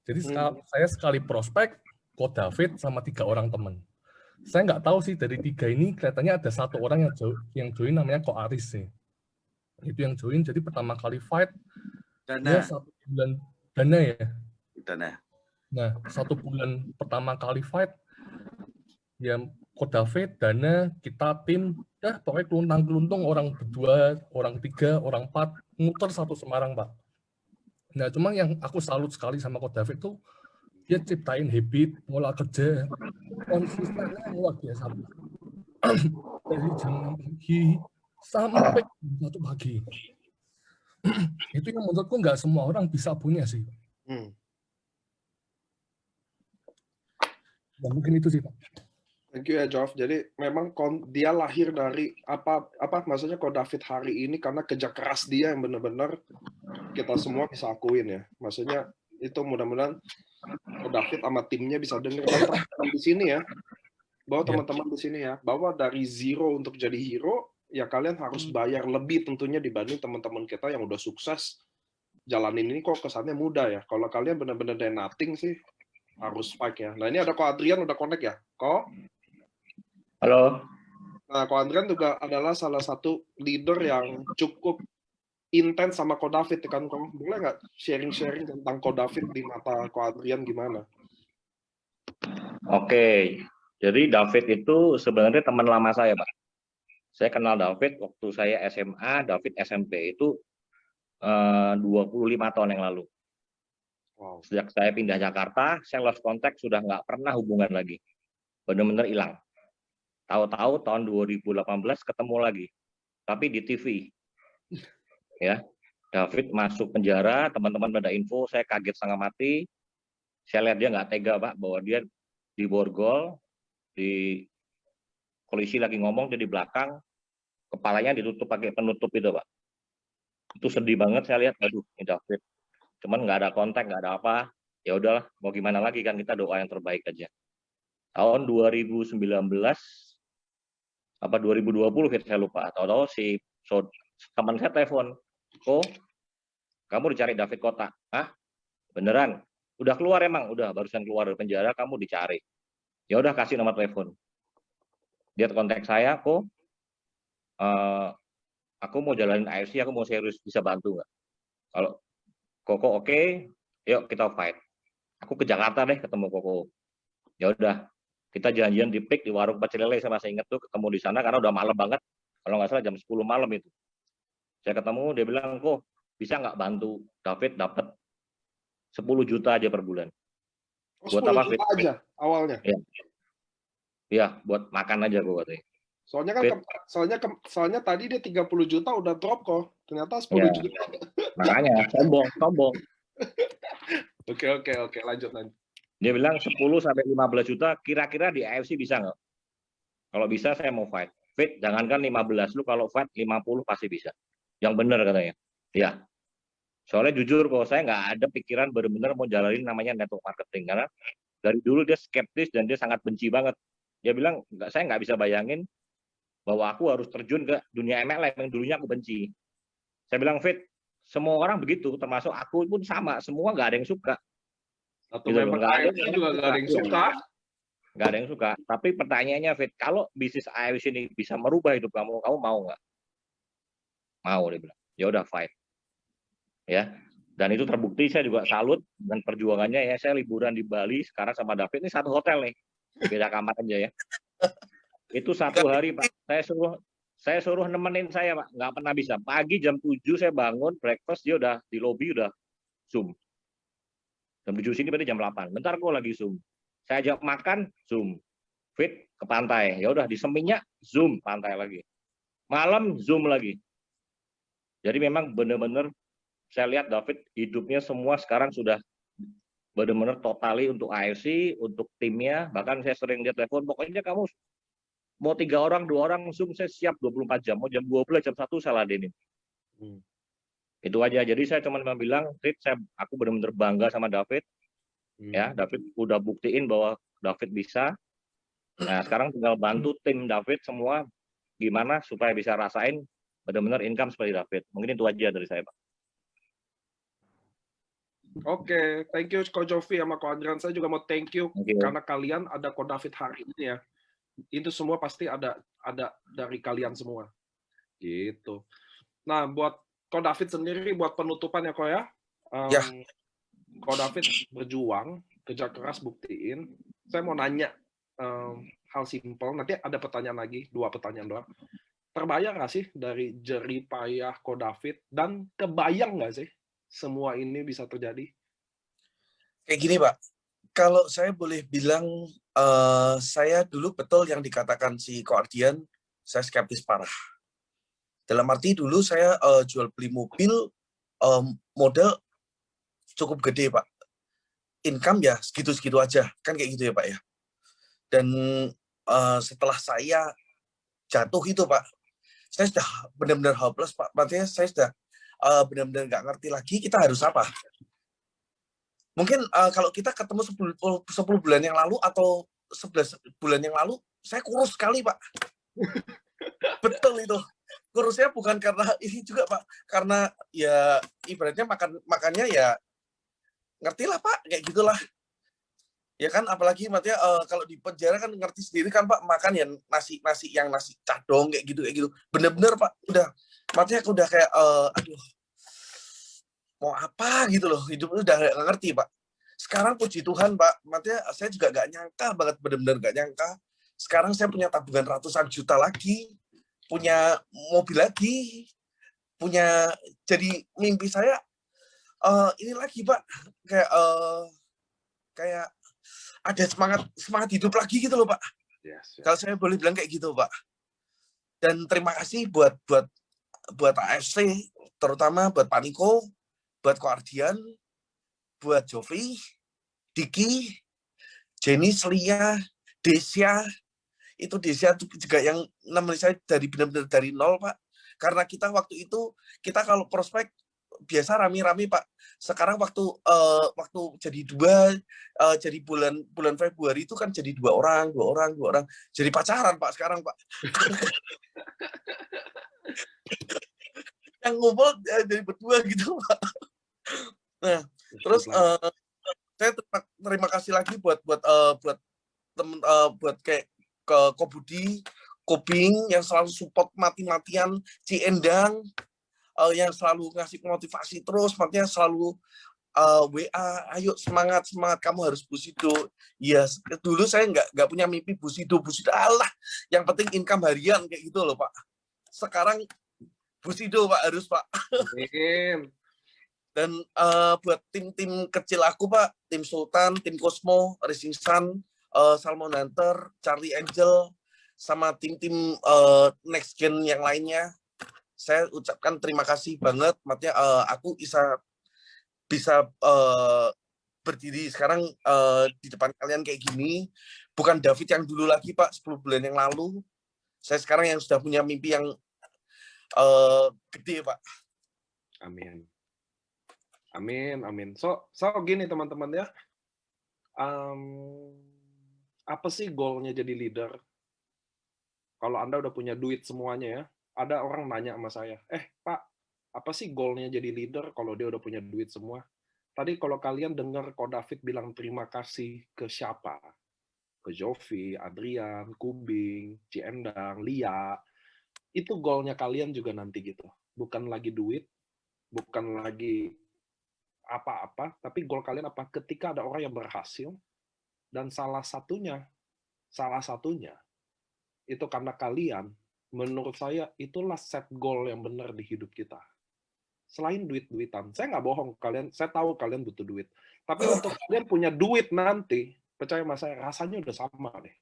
Jadi saya sekali prospek, Coach David sama 3 orang temen. Saya nggak tahu sih dari 3 ini kelihatannya ada 1 orang yang join namanya Ko Aris sih. Itu yang join, jadi pertama kali fight, dia 1 bulan Dana ya. Dana. Nah, 1 bulan pertama kali fight, ya Coach David, Dana, kita tim, pokoknya keluntang-keluntung orang berdua, orang 3, orang 4, muter satu Semarang, Pak. Nah, cuma yang aku salut sekali sama Coach David tuh, dia ciptain habit, pola kerja, konsistennya luar biasa. Dari jam 6 pagi sampai 1 pagi. Itu yang menurutku nggak semua orang bisa punya sih. Ya, mungkin itu sih, Pak. Thank you ya, Jov. Jadi memang dia lahir dari apa maksudnya Coach David hari ini karena kerja keras dia yang benar-benar kita semua bisa akuin ya. Maksudnya itu mudah-mudahan Coach David sama timnya bisa dengar teman-teman di sini ya. Bahwa teman-teman di sini ya, bahwa dari zero untuk jadi hero, ya kalian harus bayar lebih tentunya dibanding teman-teman kita yang udah sukses jalanin ini kok kesannya mudah ya. Kalau kalian benar-benar dari nothing sih harus fight ya. Nah ini ada Ko Adrian udah connect ya, Ko? Halo. Nah Ko Adrian juga adalah salah satu leader yang cukup intens sama Ko David kan, Ko? Boleh nggak sharing-sharing tentang Ko David di mata Ko Adrian gimana? Oke, jadi David itu sebenarnya teman lama saya, Pak. Saya kenal David waktu saya SMA, David SMP itu 25 tahun yang lalu. Wow. Sejak saya pindah Jakarta, saya lost contact, sudah nggak pernah hubungan lagi. Benar-benar hilang. Tahu-tahu tahun 2018 ketemu lagi, tapi di TV. Ya, David masuk penjara, teman-teman ada info, saya kaget setengah mati. Saya lihat dia nggak tega, Pak, bahwa dia di borgol, di polisi lagi ngomong, dia di belakang, kepalanya ditutup pakai penutup itu, Pak. Itu sedih banget saya lihat, aduh, ini David. Cuman nggak ada kontak, nggak ada apa, ya udahlah, mau gimana lagi kan, kita doa yang terbaik aja. Tahun 2019 apa 2020 saya lupa, tahu-tahu si teman saya telepon, kok kamu dicari David Kota? Ah, beneran? Udah keluar emang, udah barusan keluar dari penjara, kamu dicari. Ya udah kasih nomor telepon. Dia kontak saya, kok aku mau jalanin AFC, aku mau serius, bisa bantu nggak? Kalau Koko oke, yuk kita fight. Aku ke Jakarta deh ketemu Koko. Ya udah, kita janjian di PIK di warung pecel lele, saya masih ingat tuh ketemu di sana karena udah malam banget. Kalau nggak salah jam 10 malam itu. Saya ketemu, dia bilang, kok bisa nggak bantu David dapat 10 juta aja per bulan. Oh, buat 10 apa, juta Fit? Aja awalnya? Iya, buat makan aja gue katanya. Soalnya tadi dia 30 juta udah drop kok. Ternyata 10 juta. Makanya sombong. Oke, lanjut. Dia bilang 10 sampai 15 juta kira-kira di AFC bisa nggak? Kalau bisa saya mau fight. Fit, jangankan 15, lu kalau fight 50 pasti bisa. Yang benar katanya. Ya. Soalnya jujur kok saya nggak ada pikiran benar-benar mau jalanin namanya network marketing karena dari dulu dia skeptis dan dia sangat benci banget. Dia bilang saya nggak bisa bayangin bahwa aku harus terjun ke dunia MLM yang dulunya aku benci. Saya bilang, Fit, semua orang begitu, termasuk aku pun sama, semua nggak ada yang suka. Atau gitu, memang nggak ada juga nggak ada yang suka. nggak ada yang suka. Tapi pertanyaannya, Fit, kalau bisnis AFC ini bisa merubah hidup kamu, kamu mau nggak? Mau, dia bilang. Ya udah, fine. Ya. Dan itu terbukti, saya juga salut dengan perjuangannya ya. Saya liburan di Bali sekarang sama David, ini satu hotel nih. Beda kamar aja ya. Itu satu hari, Pak. Saya suruh nemenin saya, Pak. Nggak pernah bisa. Pagi jam 7 saya bangun, breakfast, dia udah di lobi, udah Zoom. Jam 7 sini berarti jam 8. Bentar kok lagi Zoom. Saya ajak makan, Zoom. Fit ke pantai. Ya udah di Seminyak, Zoom pantai lagi. Malam Zoom lagi. Jadi memang benar-benar saya lihat David hidupnya semua sekarang sudah benar-benar totali untuk AFC, untuk timnya. Bahkan saya sering dia telepon, pokoknya kamu mau 3 orang, 2 orang Zoom, saya siap 24 jam. Mau jam 12, jam 1 saya ladenin. Itu aja. Jadi saya cuma bilang, Fit, aku benar-benar bangga sama David. Ya, David udah buktiin bahwa David bisa. Nah, sekarang tinggal bantu tim David semua gimana supaya bisa rasain benar-benar income seperti David. Mungkin itu aja dari saya, Pak. Oke, thank you Ko Jovi sama Ko Adrian. Saya juga mau thank you Thank you. karena kalian ada Ko David hari ini ya. Itu semua pasti ada dari kalian semua. Gitu. Nah, buat Ko David sendiri, buat penutupan ya Ko ya. Ya. Ko David berjuang, kerja keras, buktiin. Saya mau nanya hal simpel. Nanti ada pertanyaan lagi, 2 pertanyaan doang. Terbayang nggak sih dari jerih payah Ko David, dan kebayang nggak sih semua ini bisa terjadi? Kayak gini, Pak. Kalau saya boleh bilang, saya dulu betul yang dikatakan si Ko Ardian, saya skeptis parah. Dalam arti dulu saya jual beli mobil, modal cukup gede, Pak. Income ya segitu-segitu aja, kan kayak gitu ya, Pak ya. Dan setelah saya jatuh itu, Pak, saya sudah benar-benar hopeless, Pak. Maksudnya saya sudah benar-benar nggak ngerti lagi kita harus apa. Mungkin kalau kita ketemu 10 bulan yang lalu atau 11 bulan yang lalu, saya kurus sekali, Pak. Betul itu. Kurusnya bukan karena ini juga, Pak. Karena ya ibaratnya makannya ya ngertilah, Pak, kayak gitulah. Ya kan, apalagi maksudnya kalau di penjara kan ngerti sendiri kan, Pak, makan ya nasi cadong kayak gitu. Bener-bener, Pak, udah maksudnya udah kayak aduh, mau apa gitu loh, hidupnya udah nggak ngerti, Pak. Sekarang puji Tuhan, Pak, maksudnya saya juga nggak nyangka banget, bener-bener nggak nyangka. Sekarang saya punya tabungan ratusan juta lagi, punya mobil lagi, punya, jadi mimpi saya ini lagi, Pak, kayak ada semangat hidup lagi gitu loh, Pak. Yes. Kalau saya boleh bilang kayak gitu, Pak. Dan terima kasih buat AFC, terutama buat Pak Niko, buat Ko Ardian, buat Jovi, Diki, Jenny, Lia, Desya. Itu Desya juga yang nemenin saya dari benar-benar dari nol, Pak. Karena kita waktu itu, kita kalau prospek biasa rame-rame, Pak. Sekarang waktu jadi 2, jadi bulan Februari itu kan jadi 2 orang. Jadi pacaran, Pak, sekarang, Pak. Yang ngumpul jadi berdua gitu, Pak. Nah, terus saya terima kasih lagi buat temen, buat kayak ke Kobudi, Koping yang selalu support mati-matian, Ciendang yang selalu ngasih motivasi terus, makanya selalu WA, ayo semangat, kamu harus Busido. Ya, dulu saya nggak punya mimpi Busido, alah, yang penting income harian kayak gitu loh, Pak. Sekarang Busido, Pak, harus, Pak. Dan buat tim-tim kecil aku, Pak, tim Sultan, tim Cosmo, Racing Sun, Salmon Hunter, Charlie Angel, sama tim-tim Next Gen yang lainnya, saya ucapkan terima kasih banget. Maksudnya aku bisa berdiri sekarang di depan kalian kayak gini. Bukan David yang dulu lagi, Pak, 10 bulan yang lalu. Saya sekarang yang sudah punya mimpi yang gede, Pak. Amin. So gini teman-teman ya. Apa sih goalnya jadi leader? Kalau Anda udah punya duit semuanya ya, ada orang nanya sama saya, Pak, apa sih goalnya jadi leader kalau dia udah punya duit semua? Tadi kalau kalian dengar Ko David bilang terima kasih ke siapa? ke Jovi, Adrian, Kubing, Ciendang, Lia. Itu goalnya kalian juga nanti gitu. Bukan lagi duit, bukan lagi apa-apa, tapi goal kalian apa? Ketika ada orang yang berhasil, dan salah satunya itu karena kalian, menurut saya itulah set goal yang benar di hidup kita. Selain duit-duitan, saya nggak bohong, saya tahu kalian butuh duit. Tapi untuk kalian punya duit nanti, percaya sama saya, rasanya udah sama deh.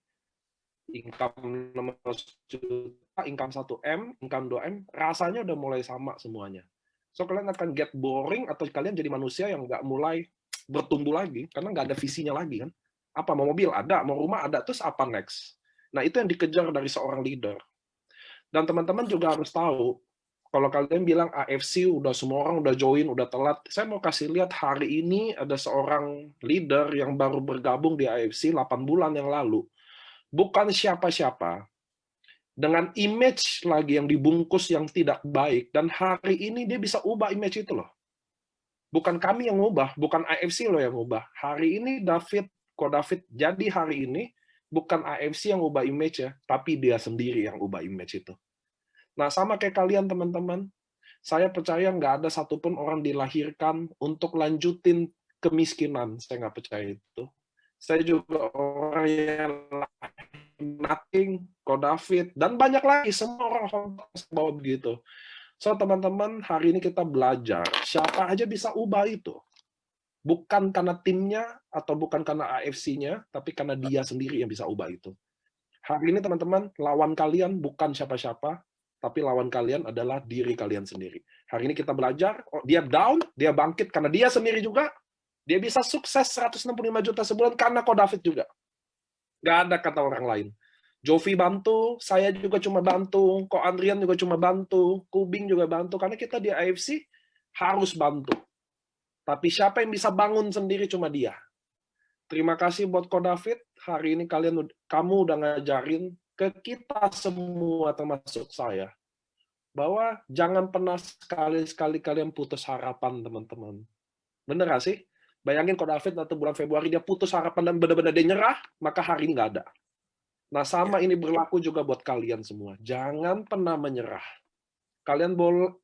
Income 16 juta, income 1M, income 2M, rasanya udah mulai sama semuanya. So kalian akan get boring atau kalian jadi manusia yang nggak mulai bertumbuh lagi, karena nggak ada visinya lagi kan. Apa, mau mobil ada, mau rumah ada, terus apa next? Nah itu yang dikejar dari seorang leader. Dan teman-teman juga harus tahu, kalau kalian bilang AFC udah semua orang udah join, udah telat, saya mau kasih lihat hari ini ada seorang leader yang baru bergabung di AFC 8 bulan yang lalu. Bukan siapa-siapa, dengan image lagi yang dibungkus yang tidak baik, dan hari ini dia bisa ubah image itu loh. Bukan kami yang ngubah, bukan AFC loh yang ngubah. Hari ini David jadi hari ini, bukan AFC yang ubah image ya, tapi dia sendiri yang ubah image itu. Nah, sama kayak kalian teman-teman, saya percaya nggak ada satupun orang dilahirkan untuk lanjutin kemiskinan. Saya nggak percaya itu. Saya juga orang yang nothing, Ko David, dan banyak lagi, semua orang bawa begitu. So, teman-teman, hari ini kita belajar, siapa aja bisa ubah itu. Bukan karena timnya, atau bukan karena AFC-nya, tapi karena dia sendiri yang bisa ubah itu. Hari ini, teman-teman, lawan kalian bukan siapa-siapa, tapi lawan kalian adalah diri kalian sendiri. Hari ini kita belajar, dia down, dia bangkit karena dia sendiri juga, dia bisa sukses 165 juta sebulan karena Ko David juga. Nggak ada kata orang lain. Jovi bantu, saya juga cuma bantu, Ko Adrian juga cuma bantu, Kubing juga bantu, karena kita di AFC harus bantu. Tapi siapa yang bisa bangun sendiri cuma dia. Terima kasih buat Ko David, hari ini kamu udah ngajarin ke kita semua termasuk saya, bahwa jangan pernah sekali-sekali kalian putus harapan, teman-teman. Bener gak sih? Bayangin Ko David atau bulan Februari dia putus harapan dan benar-benar dia nyerah, maka hari ini nggak ada. Nah, sama ini berlaku juga buat kalian semua. Jangan pernah menyerah.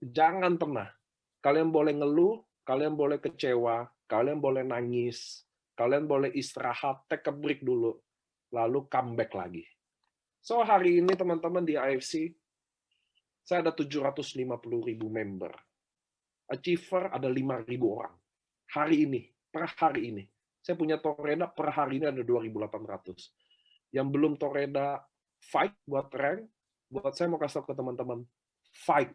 Jangan pernah. Kalian boleh ngeluh, kalian boleh kecewa, kalian boleh nangis, kalian boleh istirahat, take a break dulu, lalu comeback lagi. So, hari ini teman-teman di AFC, saya ada 750.000 member. Achiever ada 5.000 orang. Hari ini, per hari ini. Saya punya Toreda per hari ini ada 2.800. Yang belum Toreda fight buat rank, buat saya mau kasih tahu ke teman-teman, fight.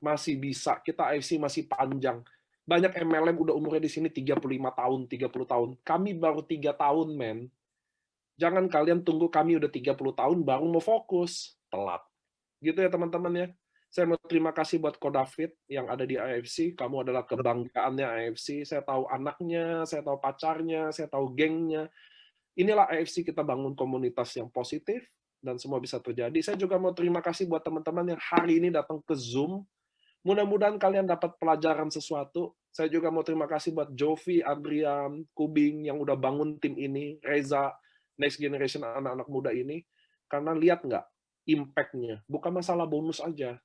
Masih bisa, kita AFC masih panjang. Banyak MLM udah umurnya di sini 35 tahun, 30 tahun. Kami baru 3 tahun, men. Jangan kalian tunggu kami udah 30 tahun baru mau fokus. Telat. Gitu ya teman-teman ya. Saya mau terima kasih buat Ko David yang ada di AFC. Kamu adalah kebanggaannya AFC. Saya tahu anaknya, saya tahu pacarnya, saya tahu gengnya. Inilah AFC, kita bangun komunitas yang positif dan semua bisa terjadi. Saya juga mau terima kasih buat teman-teman yang hari ini datang ke Zoom. Mudah-mudahan kalian dapat pelajaran sesuatu. Saya juga mau terima kasih buat Jovi, Adrian, Kubing yang udah bangun tim ini, Reza, next generation anak-anak muda ini. Karena lihat nggak impact-nya. Bukan masalah bonus aja.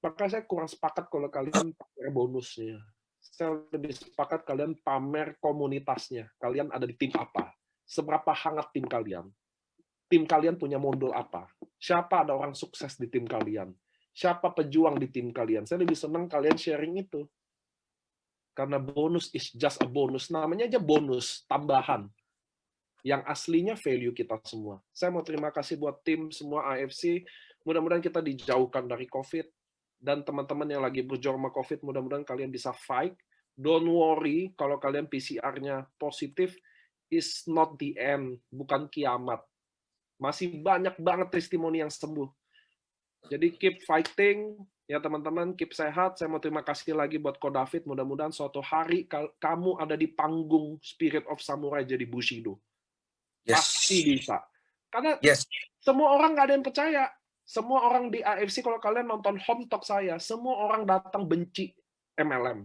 Maka saya kurang sepakat kalau kalian pamer bonusnya. Saya lebih sepakat kalian pamer komunitasnya. Kalian ada di tim apa? Seberapa hangat tim kalian? Tim kalian punya modul apa? Siapa ada orang sukses di tim kalian? Siapa pejuang di tim kalian? Saya lebih senang kalian sharing itu. Karena bonus is just a bonus. Namanya aja bonus, tambahan. Yang aslinya value kita semua. Saya mau terima kasih buat tim semua AFC. Mudah-mudahan kita dijauhkan dari COVID. Dan teman-teman yang lagi berjuang sama COVID, mudah-mudahan kalian bisa fight. Don't worry, kalau kalian PCR-nya positif, is not the end, bukan kiamat. Masih banyak banget testimoni yang sembuh. Jadi keep fighting, ya teman-teman, keep sehat. Saya mau terima kasih lagi buat Ko David. Mudah-mudahan suatu hari kamu ada di panggung Spirit of Samurai jadi Bushido. Yes. Pasti bisa. Karena Yes. semua orang nggak ada yang percaya. Semua orang di AFC, kalau kalian nonton home talk saya, semua orang datang benci MLM.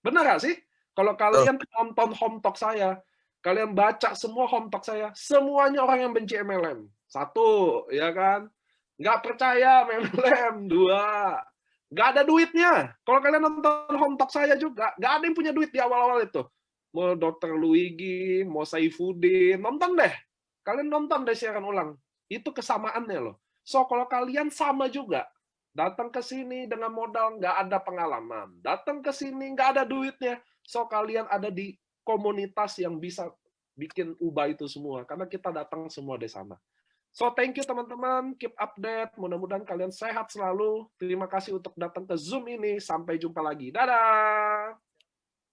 Benar nggak sih? Kalau kalian nonton home talk saya, Kalian baca semua home talk saya, semuanya orang yang benci MLM. 1, ya kan? Nggak percaya MLM. 2, nggak ada duitnya. Kalau kalian nonton home talk saya juga, nggak ada yang punya duit di awal-awal itu. Mau Dr. Luigi, mau Saifuddin, nonton deh. Kalian nonton deh siaran ulang. Itu kesamaannya loh. So, kalau kalian sama juga, datang ke sini dengan modal nggak ada pengalaman, datang ke sini nggak ada duitnya, so kalian ada di komunitas yang bisa bikin ubah itu semua, karena kita datang semua dari sana. So, thank you teman-teman, keep update, mudah-mudahan kalian sehat selalu. Terima kasih untuk datang ke Zoom ini, sampai jumpa lagi. Dadah!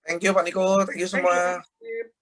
Thank you Pak Niko, thank you semua. Thank you.